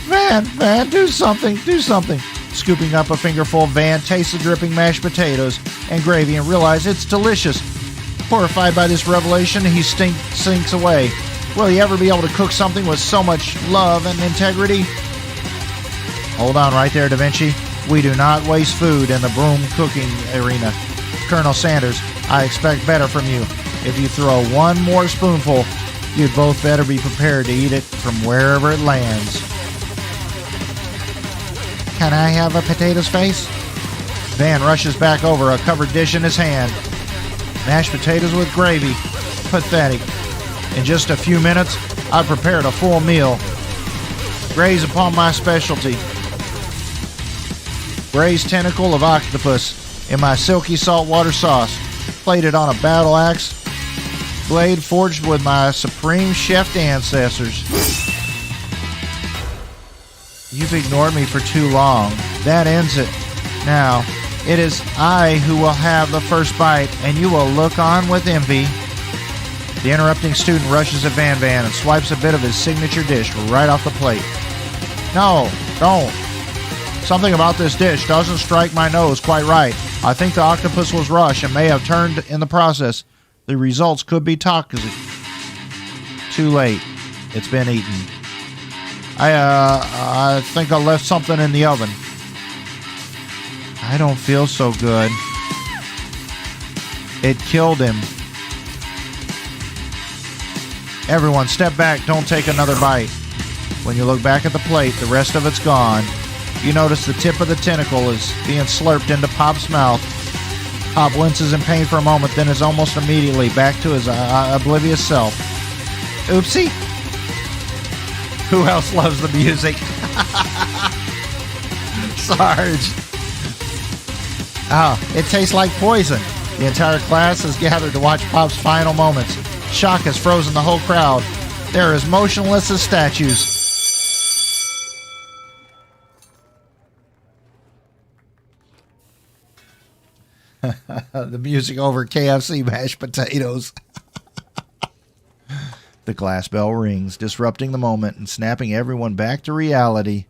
Van, do something. Scooping up a fingerful, Van tastes the dripping mashed potatoes and gravy and realizes it's delicious. Horrified by this revelation, he sinks away. Will he ever be able to cook something with so much love and integrity? Hold on right there, Da Vinci. We do not waste food in the broom cooking arena. Colonel Sanders, I expect better from you. If you throw one more spoonful, you'd both better be prepared to eat it from wherever it lands. Can I have a potato's face? Van rushes back over, a covered dish in his hand. Mashed potatoes with gravy. Pathetic. In just a few minutes, I've prepared a full meal. Graze upon my specialty. Braised tentacle of octopus in my silky saltwater sauce, plated on a battle axe blade forged with my supreme chef ancestors. You've ignored me for too long. That ends it. Now, it is I who will have the first bite, and you will look on with envy. The interrupting student rushes at Van and swipes a bit of his signature dish right off the plate. No, don't. Something about this dish doesn't strike my nose quite right. I think the octopus was rushed and may have turned in the process. The results could be toxic. Too late. It's been eaten. I think I left something in the oven. I don't feel so good. It killed him. Everyone, step back. Don't take another bite. When you look back at the plate, the rest of it's gone. You notice the tip of the tentacle is being slurped into Pop's mouth. Pop winces in pain for a moment, then is almost immediately back to his oblivious self. Oopsie. Who else loves the music? Sarge. It tastes like poison. The entire class has gathered to watch Pop's final moments. Shock has frozen the whole crowd. They're as motionless as statues. The music over KFC mashed potatoes. The glass bell rings, disrupting the moment and snapping everyone back to reality.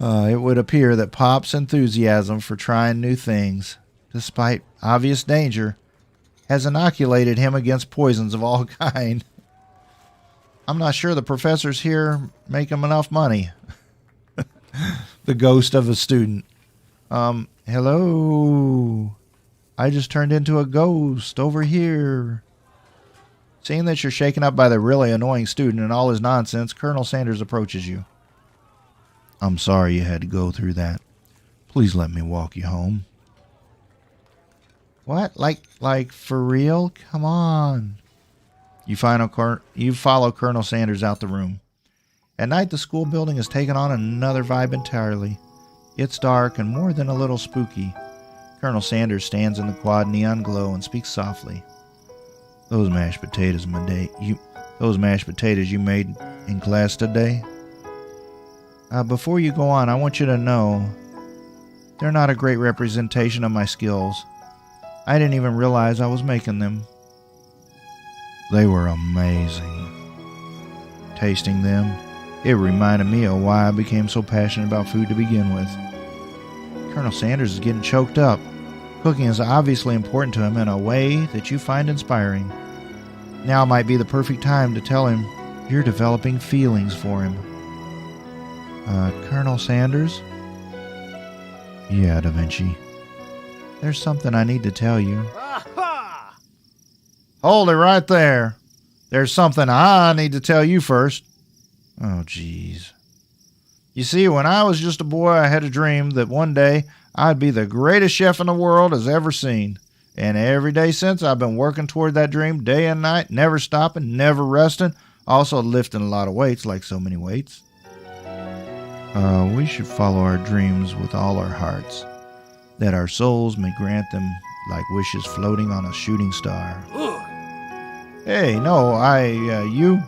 It would appear that Pop's enthusiasm for trying new things, despite obvious danger, has inoculated him against poisons of all kind. I'm not sure the professors here make him enough money. The ghost of a student. Hello. I just turned into a ghost over here. Seeing that you're shaken up by the really annoying student and all his nonsense, Colonel Sanders approaches you. I'm sorry you had to go through that. Please let me walk you home. What? Like for real? Come on. You follow Colonel Sanders out the room. At night, the school building has taken on another vibe entirely. It's dark and more than a little spooky. Colonel Sanders stands in the quad neon glow and speaks softly. Those mashed potatoes you made in class today? Before you go on, I want you to know they're not a great representation of my skills. I didn't even realize I was making them. They were amazing. Tasting them, it reminded me of why I became so passionate about food to begin with. Colonel Sanders is getting choked up. Cooking is obviously important to him in a way that you find inspiring. Now might be the perfect time to tell him you're developing feelings for him. Colonel Sanders? Yeah, Da Vinci. There's something I need to tell you. Hold it right there. There's something I need to tell you first. Oh, jeez. You see, when I was just a boy, I had a dream that one day I'd be the greatest chef in the world has ever seen. And every day since, I've been working toward that dream day and night, never stopping, never resting, also lifting a lot of weights, like so many weights. We should follow our dreams with all our hearts, that our souls may grant them like wishes floating on a shooting star. Hey, no, you?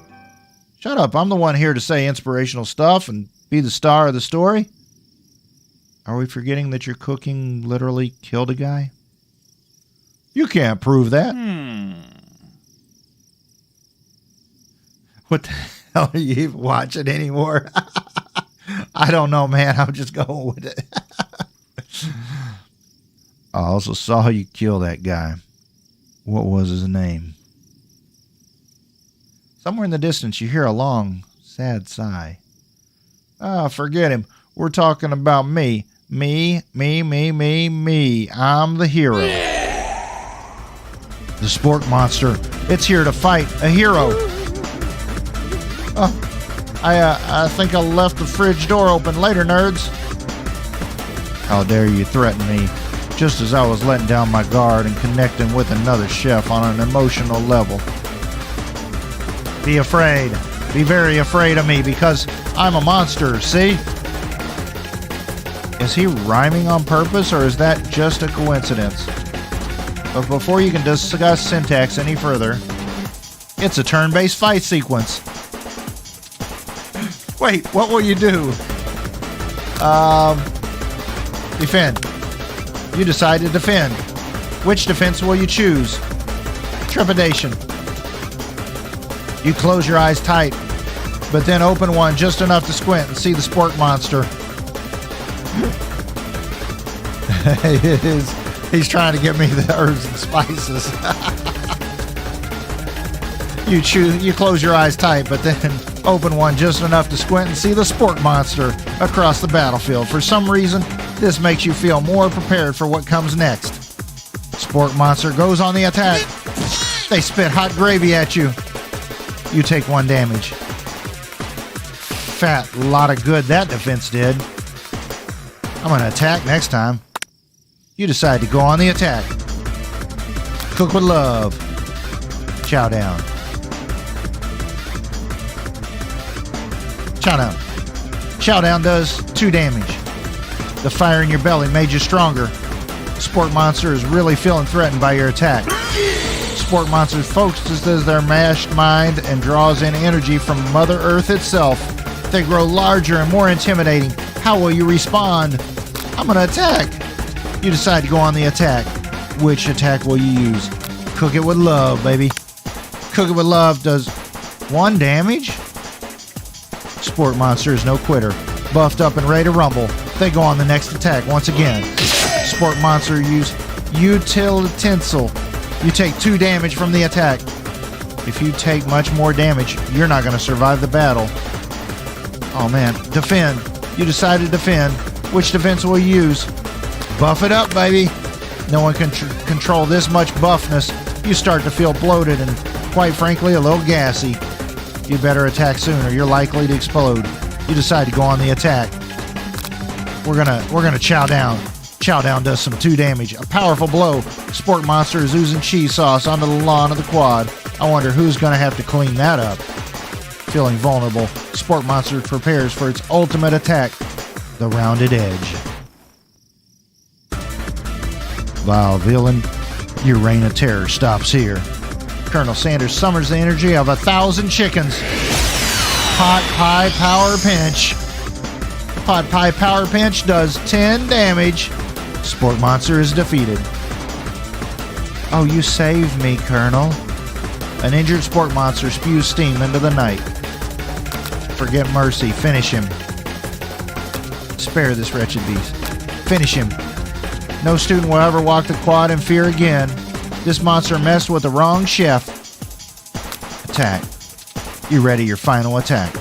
Shut up, I'm the one here to say inspirational stuff and be the star of the story. Are we forgetting that your cooking literally killed a guy? You can't prove that. What the hell are you even watching anymore? I don't know, man. I'm just going with it. I also saw you kill that guy. What was his name? Somewhere in the distance, you hear a long, sad sigh. Forget him. We're talking about me. Me. I'm the hero. The sport monster. It's here to fight a hero. I think I left the fridge door open. Later, nerds. How dare you threaten me, just as I was letting down my guard and connecting with another chef on an emotional level. Be afraid. Be very afraid of me because I'm a monster, see? Is he rhyming on purpose or is that just a coincidence? But before you can discuss syntax any further, it's a turn-based fight sequence. Wait, what will you do? Defend. You decide to defend. Which defense will you choose? Trepidation. You close your eyes tight, but then open one just enough to squint and see the sport monster. He's trying to get me the herbs and spices. You close your eyes tight, but then open one just enough to squint and see the sport monster across the battlefield. For some reason, this makes you feel more prepared for what comes next. Sport monster goes on the attack. They spit hot gravy at you. You take 1 damage. Fat lot of good that defense did. I'm going to attack next time. You decide to go on the attack. Cook with love. Chow down. Chow down. Chow down does 2 damage. The fire in your belly made you stronger. Sport monster is really feeling threatened by your attack. Sport monster focuses their mashed mind and draws in energy from Mother Earth itself. They grow larger and more intimidating. How will you respond? I'm going to attack. You decide to go on the attack. Which attack will you use? Cook it with love, baby. Cook it with love does 1 damage. Sport monster is no quitter. buffed up and ready to rumble. They go on the next attack once again. Sport Monster use utensil. You take 2 damage from the attack. If you take much more damage, you're not going to survive the battle. Oh man, defend. You decide to defend. Which defense will you use? Buff it up, baby. No one can control this much buffness. You start to feel bloated and, quite frankly, a little gassy. You better attack soon or you're likely to explode. You decide to go on the attack. We're gonna chow down. Chow down does some 2 damage. A powerful blow. Sport Monster is oozing cheese sauce onto the lawn of the quad. I wonder who's gonna have to clean that up. Feeling vulnerable, Sport Monster prepares for its ultimate attack, the rounded edge. Vile villain, your reign of terror stops here. Colonel Sanders summons the energy of 1,000 chickens. Pot Pie Power Pinch. Pot Pie Power Pinch does 10 damage. Sport Monster is defeated. Oh, you saved me, Colonel. An injured Sport Monster spews steam into the night. Forget mercy. Finish him. Spare this wretched beast. Finish him. No student will ever walk the quad in fear again. This monster messed with the wrong chef. Attack. You ready your final attack.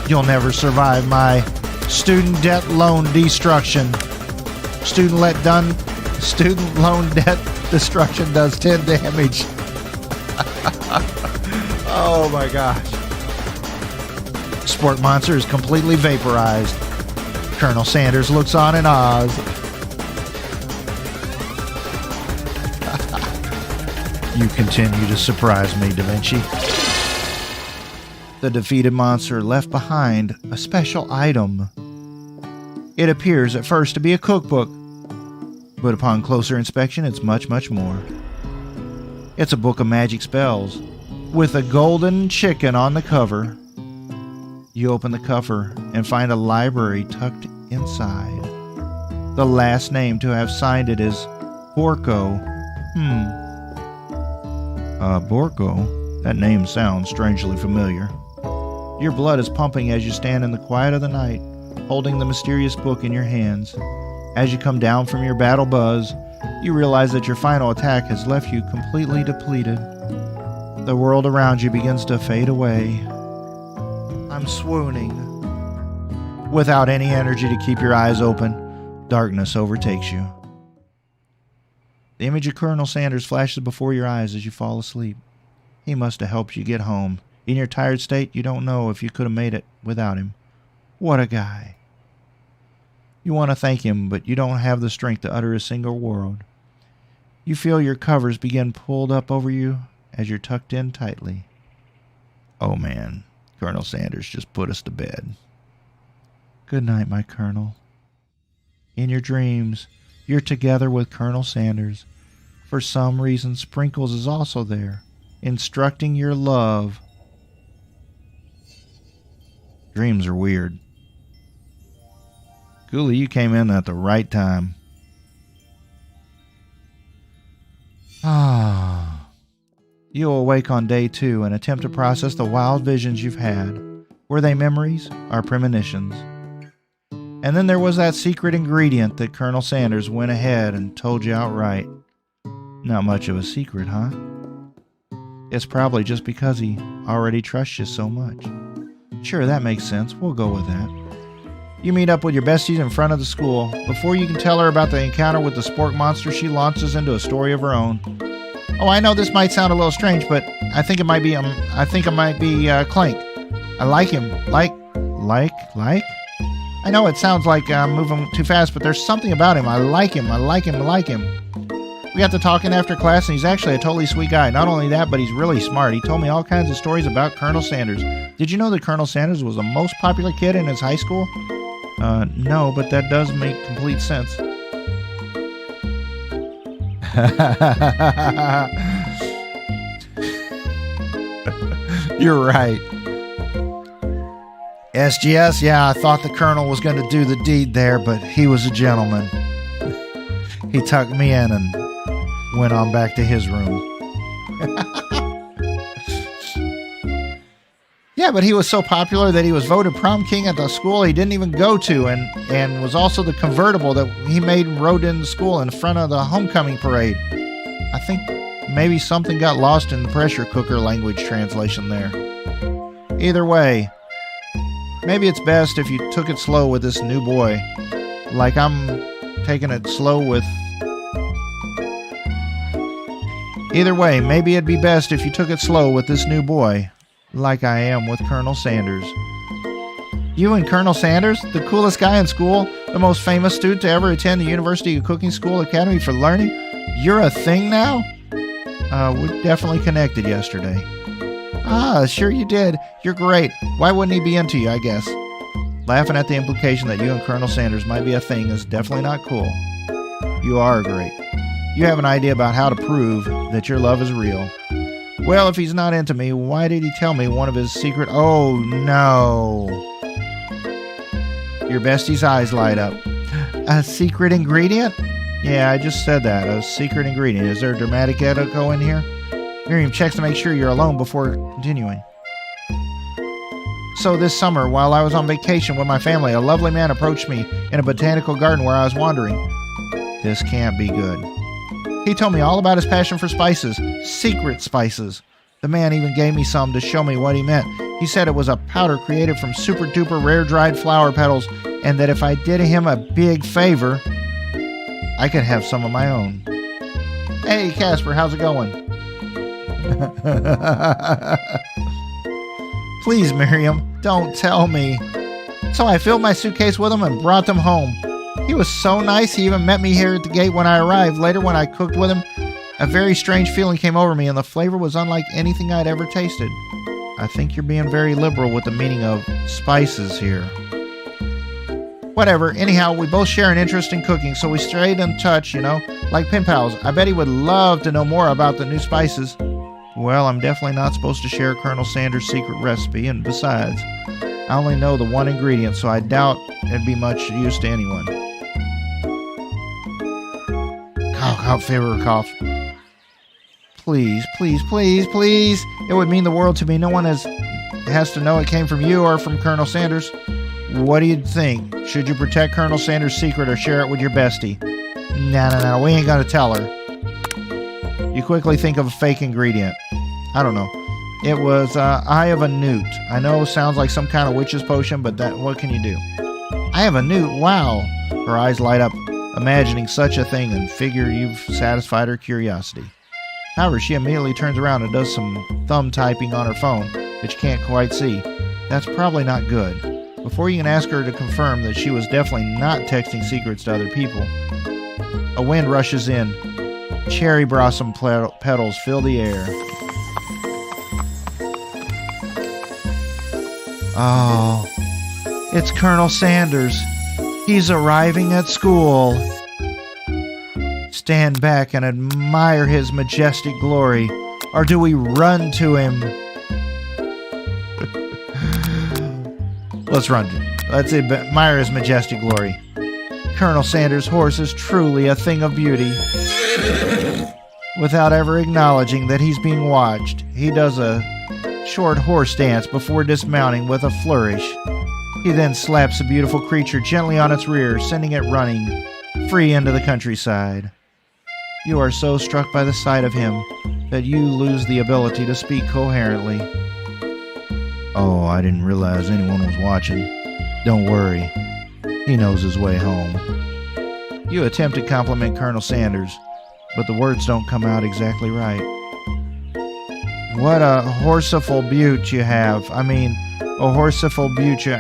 You'll never survive my student debt loan destruction. Student loan debt destruction does 10 damage. Oh my gosh. Sport Monster is completely vaporized. Colonel Sanders looks on in Oz. You continue to surprise me, Da Vinci. The defeated monster left behind a special item. It appears at first to be a cookbook, but upon closer inspection, it's much, much more. It's a book of magic spells with a golden chicken on the cover. You open the cover and find a library tucked inside. The last name to have signed it is Borko. Borko? That name sounds strangely familiar. Your blood is pumping as you stand in the quiet of the night, holding the mysterious book in your hands. As you come down from your battle buzz, you realize that your final attack has left you completely depleted. The world around you begins to fade away. I'm swooning. Without any energy to keep your eyes open, darkness overtakes you. The image of Colonel Sanders flashes before your eyes as you fall asleep. He must have helped you get home. In your tired state, you don't know if you could have made it without him. What a guy. You want to thank him, but you don't have the strength to utter a single word. You feel your covers begin pulled up over you as you're tucked in tightly. Oh man, Colonel Sanders just put us to bed. Good night, my Colonel. In your dreams, you're together with Colonel Sanders. For some reason, Sprinkles is also there, instructing your love. Dreams are weird. Ghoulie, you came in at the right time. You'll awake on day 2 and attempt to process the wild visions you've had. Were they memories or premonitions? And then there was that secret ingredient that Colonel Sanders went ahead and told you outright. Not much of a secret, huh? It's probably just because he already trusts you so much. Sure, that makes sense. We'll go with that. You meet up with your besties in front of the school. Before you can tell her about the encounter with the Sport Monster, she launches into a story of her own. Oh, I know this might sound a little strange, but I think it might be Clank. I like him. Like? I know it sounds like I'm moving too fast, but there's something about him. I like him. We got to talking after class, and he's actually a totally sweet guy. Not only that, but he's really smart. He told me all kinds of stories about Colonel Sanders. Did you know that Colonel Sanders was the most popular kid in his high school? No, but that does make complete sense. You're right. SGS, yeah, I thought the Colonel was going to do the deed there, but he was a gentleman. He tucked me in and went on back to his room. Yeah, but he was so popular that he was voted prom king at the school he didn't even go to, and was also the convertible that he made and rode into school in front of the homecoming parade. I think maybe something got lost in the pressure cooker language translation there. Either way, maybe it's best if you took it slow with this new boy, like I'm taking it slow with... Either way, maybe it'd be best if you took it slow with this new boy, like I am with Colonel Sanders. You and Colonel Sanders, the coolest guy in school, the most famous student to ever attend the University of Cooking School Academy for Learning, you're a thing now? We definitely connected yesterday. Ah, sure you did. You're great. Why wouldn't he be into you, I guess? Laughing at the implication that you and Colonel Sanders might be a thing is definitely not cool. You are great. You have an idea about how to prove that your love is real. Well, if he's not into me, why did he tell me one of his secret... Oh, no. Your bestie's eyes light up. A secret ingredient? Yeah, I just said that. A secret ingredient. Is there a dramatic echo in here? Miriam checks to make sure you're alone before continuing. So this summer, while I was on vacation with my family, a lovely man approached me in a botanical garden where I was wandering. This can't be good. He told me all about his passion for spices, secret spices. The man even gave me some to show me what he meant. He said it was a powder created from super duper rare dried flower petals, and that if I did him a big favor, I could have some of my own. Hey, Casper, how's it going? Please, Miriam, don't tell me. So I filled my suitcase with them and brought them home. He was so nice, he even met me here at the gate when I arrived. Later, when I cooked with him, a very strange feeling came over me, and the flavor was unlike anything I'd ever tasted. I think you're being very liberal with the meaning of spices here. Whatever, anyhow, we both share an interest in cooking, so we stayed in touch, like pen pals. I bet he would love to know more about the new spices. Well, I'm definitely not supposed to share Colonel Sanders' secret recipe, and besides, I only know the one ingredient, so I doubt it'd be much use to anyone. Cough, fever, cough. Please, please, please, please. It would mean the world to me. No one has to know it came from you or from Colonel Sanders. What do you think? Should you protect Colonel Sanders' secret or share it with your bestie? No, we ain't gonna tell her. You quickly think of a fake ingredient. I don't know. It was eye of a newt. I know it sounds like some kind of witch's potion, but what can you do? Eye of a newt? Wow. Her eyes light up, imagining such a thing, and figure you've satisfied her curiosity. However, she immediately turns around and does some thumb typing on her phone, which you can't quite see. That's probably not good. Before you can ask her to confirm that she was definitely not texting secrets to other people, a wind rushes in. Cherry blossom petals fill the air. Oh, it's Colonel Sanders. He's arriving at school. Stand back and admire his majestic glory, or do we run to him? Let's run to him. Let's admire his majestic glory. Colonel Sanders' horse is truly a thing of beauty. Without ever acknowledging that he's being watched, he does a short horse dance before dismounting with a flourish. He then slaps the beautiful creature gently on its rear, sending it running free into the countryside. You are so struck by the sight of him that you lose the ability to speak coherently. Oh, I didn't realize anyone was watching. Don't worry. He knows his way home. You attempt to compliment Colonel Sanders, but the words don't come out exactly right. What a horseful beaut you have. I mean, a horseful beaut you...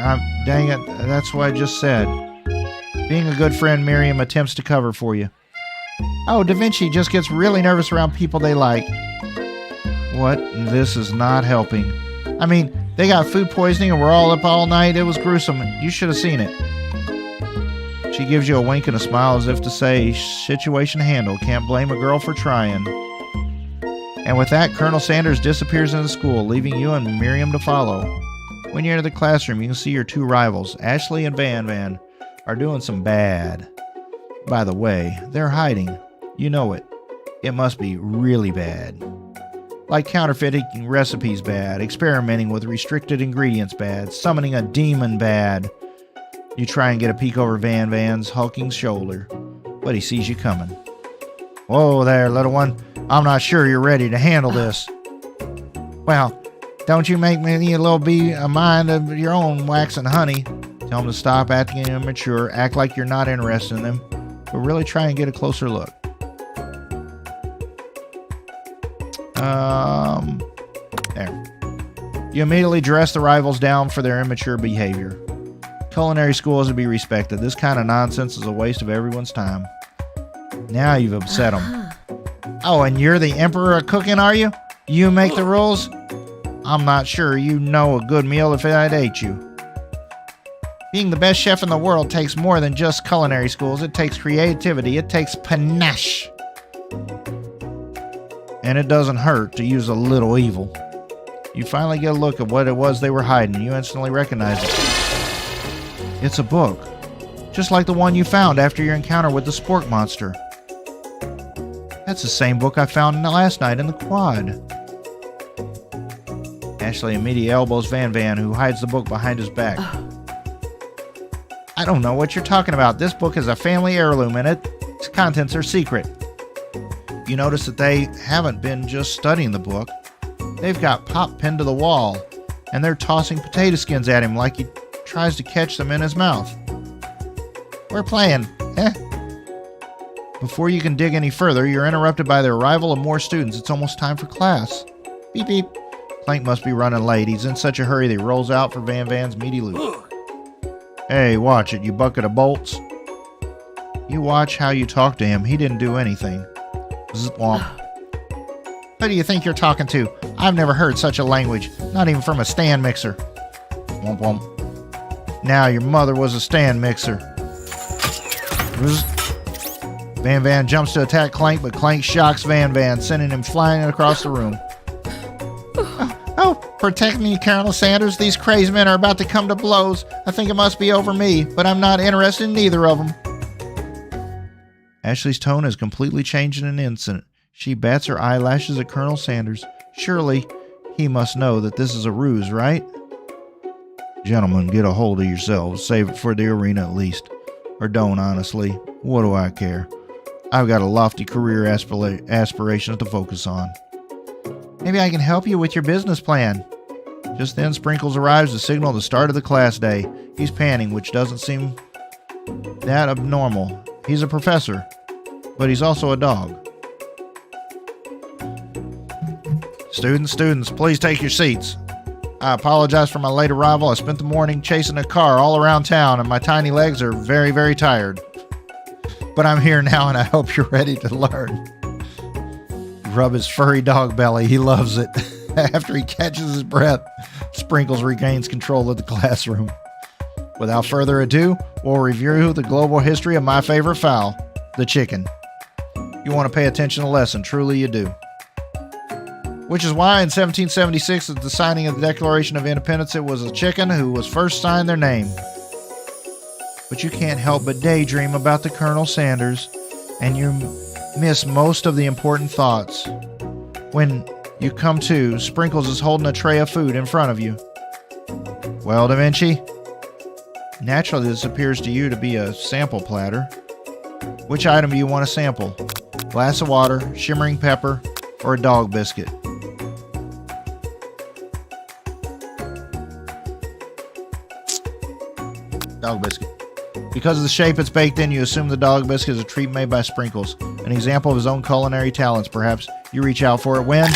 dang it, that's what I just said. Being a good friend, Miriam attempts to cover for you. Oh, Da Vinci just gets really nervous around people they like. What? This is not helping. I mean, they got food poisoning and we're all up all night. It was gruesome. You should have seen it. She gives you a wink and a smile as if to say, situation handled. Can't blame a girl for trying. And with that, Colonel Sanders disappears into school, leaving you and Miriam to follow. When you enter the classroom, you can see your two rivals, Ashley and Van Van, are doing some bad. By the way, they're hiding. You know it. It must be really bad. Like counterfeiting recipes bad, experimenting with restricted ingredients bad, summoning a demon bad. You try and get a peek over Van Van's hulking shoulder, but he sees you coming. Whoa there, little one. I'm not sure you're ready to handle this. Well, don't you make me a little bee a mind of your own, wax and honey. Tell him to stop acting immature, act like you're not interested in them, but really try and get a closer look. There. You immediately dress the rivals down for their immature behavior. Culinary school is to be respected. This kind of nonsense is a waste of everyone's time. Now you've upset them. Oh, and you're the emperor of cooking, are you? You make the rules? I'm not sure you know a good meal if I'd ate you. Being the best chef in the world takes more than just culinary schools. It takes creativity. It takes panache. And it doesn't hurt to use a little evil. You finally get a look at what it was they were hiding. You instantly recognize it. It's a book. Just like the one you found after your encounter with the spork monster. That's the same book I found last night in the quad. Ashley immediately elbows Van Van, who hides the book behind his back. I don't know what you're talking about. This book is a family heirloom and its contents are secret. You notice that they haven't been just studying the book. They've got Pop pinned to the wall, and they're tossing potato skins at him like he tries to catch them in his mouth. We're playing, eh? Before you can dig any further, you're interrupted by the arrival of more students. It's almost time for class. Beep beep. Clank must be running late. He's in such a hurry that he rolls out for Van Van's meaty loot. Hey, watch it, you bucket of bolts. You watch how you talk to him. He didn't do anything. Womp. Who do you think you're talking to? I've never heard such a language. Not even from a stand mixer. Womp womp. Now your mother was a stand mixer. Van Van jumps to attack Clank, but Clank shocks Van Van, sending him flying across the room. Oh, protect me, Colonel Sanders. These crazed men are about to come to blows. I think it must be over me, but I'm not interested in either of them. Ashley's tone has completely changed in an instant. She bats her eyelashes at Colonel Sanders. Surely he must know that this is a ruse, right? Gentlemen, get a hold of yourselves. Save it for the arena at least. Or don't, honestly. What do I care? I've got a lofty career aspirations to focus on. Maybe I can help you with your business plan. Just then, Sprinkles arrives to signal the start of the class day. He's panting, which doesn't seem that abnormal. He's a professor, but he's also a dog. Students, please take your seats. I apologize for my late arrival. I spent the morning chasing a car all around town, and my tiny legs are very, very tired. But I'm here now, and I hope you're ready to learn. Rub his furry dog belly. He loves it. After he catches his breath, Sprinkles regains control of the classroom. Without further ado, we'll review the global history of my favorite fowl, the chicken. You want to pay attention to the lesson, truly you do. Which is why in 1776, at the signing of the Declaration of Independence, it was a chicken who was first signed their name. But you can't help but daydream about the Colonel Sanders, and you miss most of the important thoughts. When you come to, Sprinkles is holding a tray of food in front of you. Well, Da Vinci? Naturally, this appears to you to be a sample platter. Which item do you want to sample? Glass of water, shimmering pepper, or a dog biscuit? Dog biscuit. Because of the shape it's baked in, you assume the dog biscuit is a treat made by Sprinkles. An example of his own culinary talents, perhaps. You reach out for it when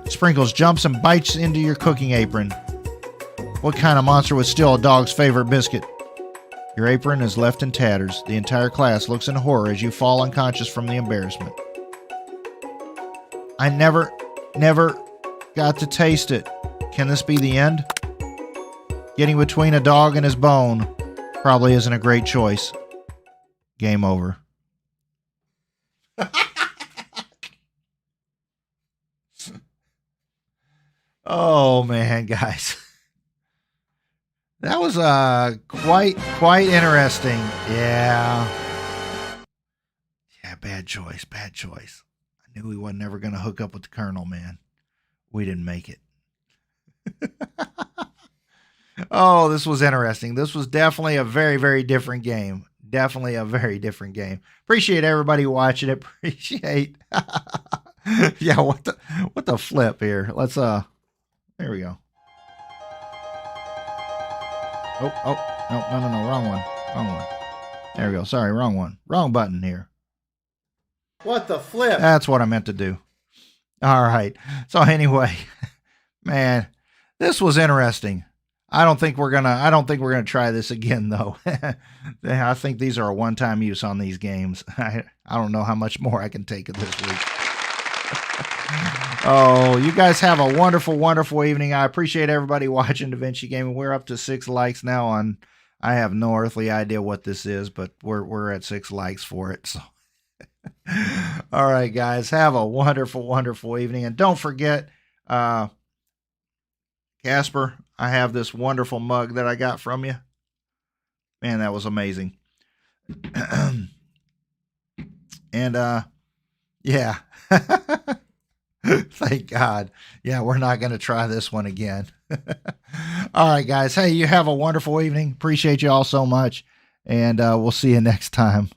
Sprinkles jumps and bites into your cooking apron. What kind of monster would steal a dog's favorite biscuit? Your apron is left in tatters. The entire class looks in horror as you fall unconscious from the embarrassment. I never got to taste it. Can this be the end? Getting between a dog and his bone probably isn't a great choice. Game over. Oh man, guys. That was quite interesting. Yeah, bad choice. I knew he wasn't ever going to hook up with the Colonel, man. we didn't make it. Oh, this was interesting. This was definitely a very, very different game. Definitely a very different game. Appreciate everybody watching it. Appreciate. Yeah, what the flip here? Let's there we go. No, wrong one. Wrong one. There we go. Sorry, wrong one. Wrong button here. What the flip? That's what I meant to do. All right. So anyway, man, this was interesting. I don't think we're gonna try this again though. I think these are a one-time use on these games. I don't know how much more I can take of this week. Oh, you guys have a wonderful, wonderful evening. I appreciate everybody watching Da Vinci Gaming. We're up to 6 likes now on. I have no earthly idea what this is, but we're at 6 likes for it. So, all right, guys, have a wonderful, wonderful evening, and don't forget, Casper, I have this wonderful mug that I got from you. Man, that was amazing. And yeah. Thank God. Yeah, we're not going to try this one again. All right, guys. Hey, you have a wonderful evening. Appreciate you all so much. And we'll see you next time.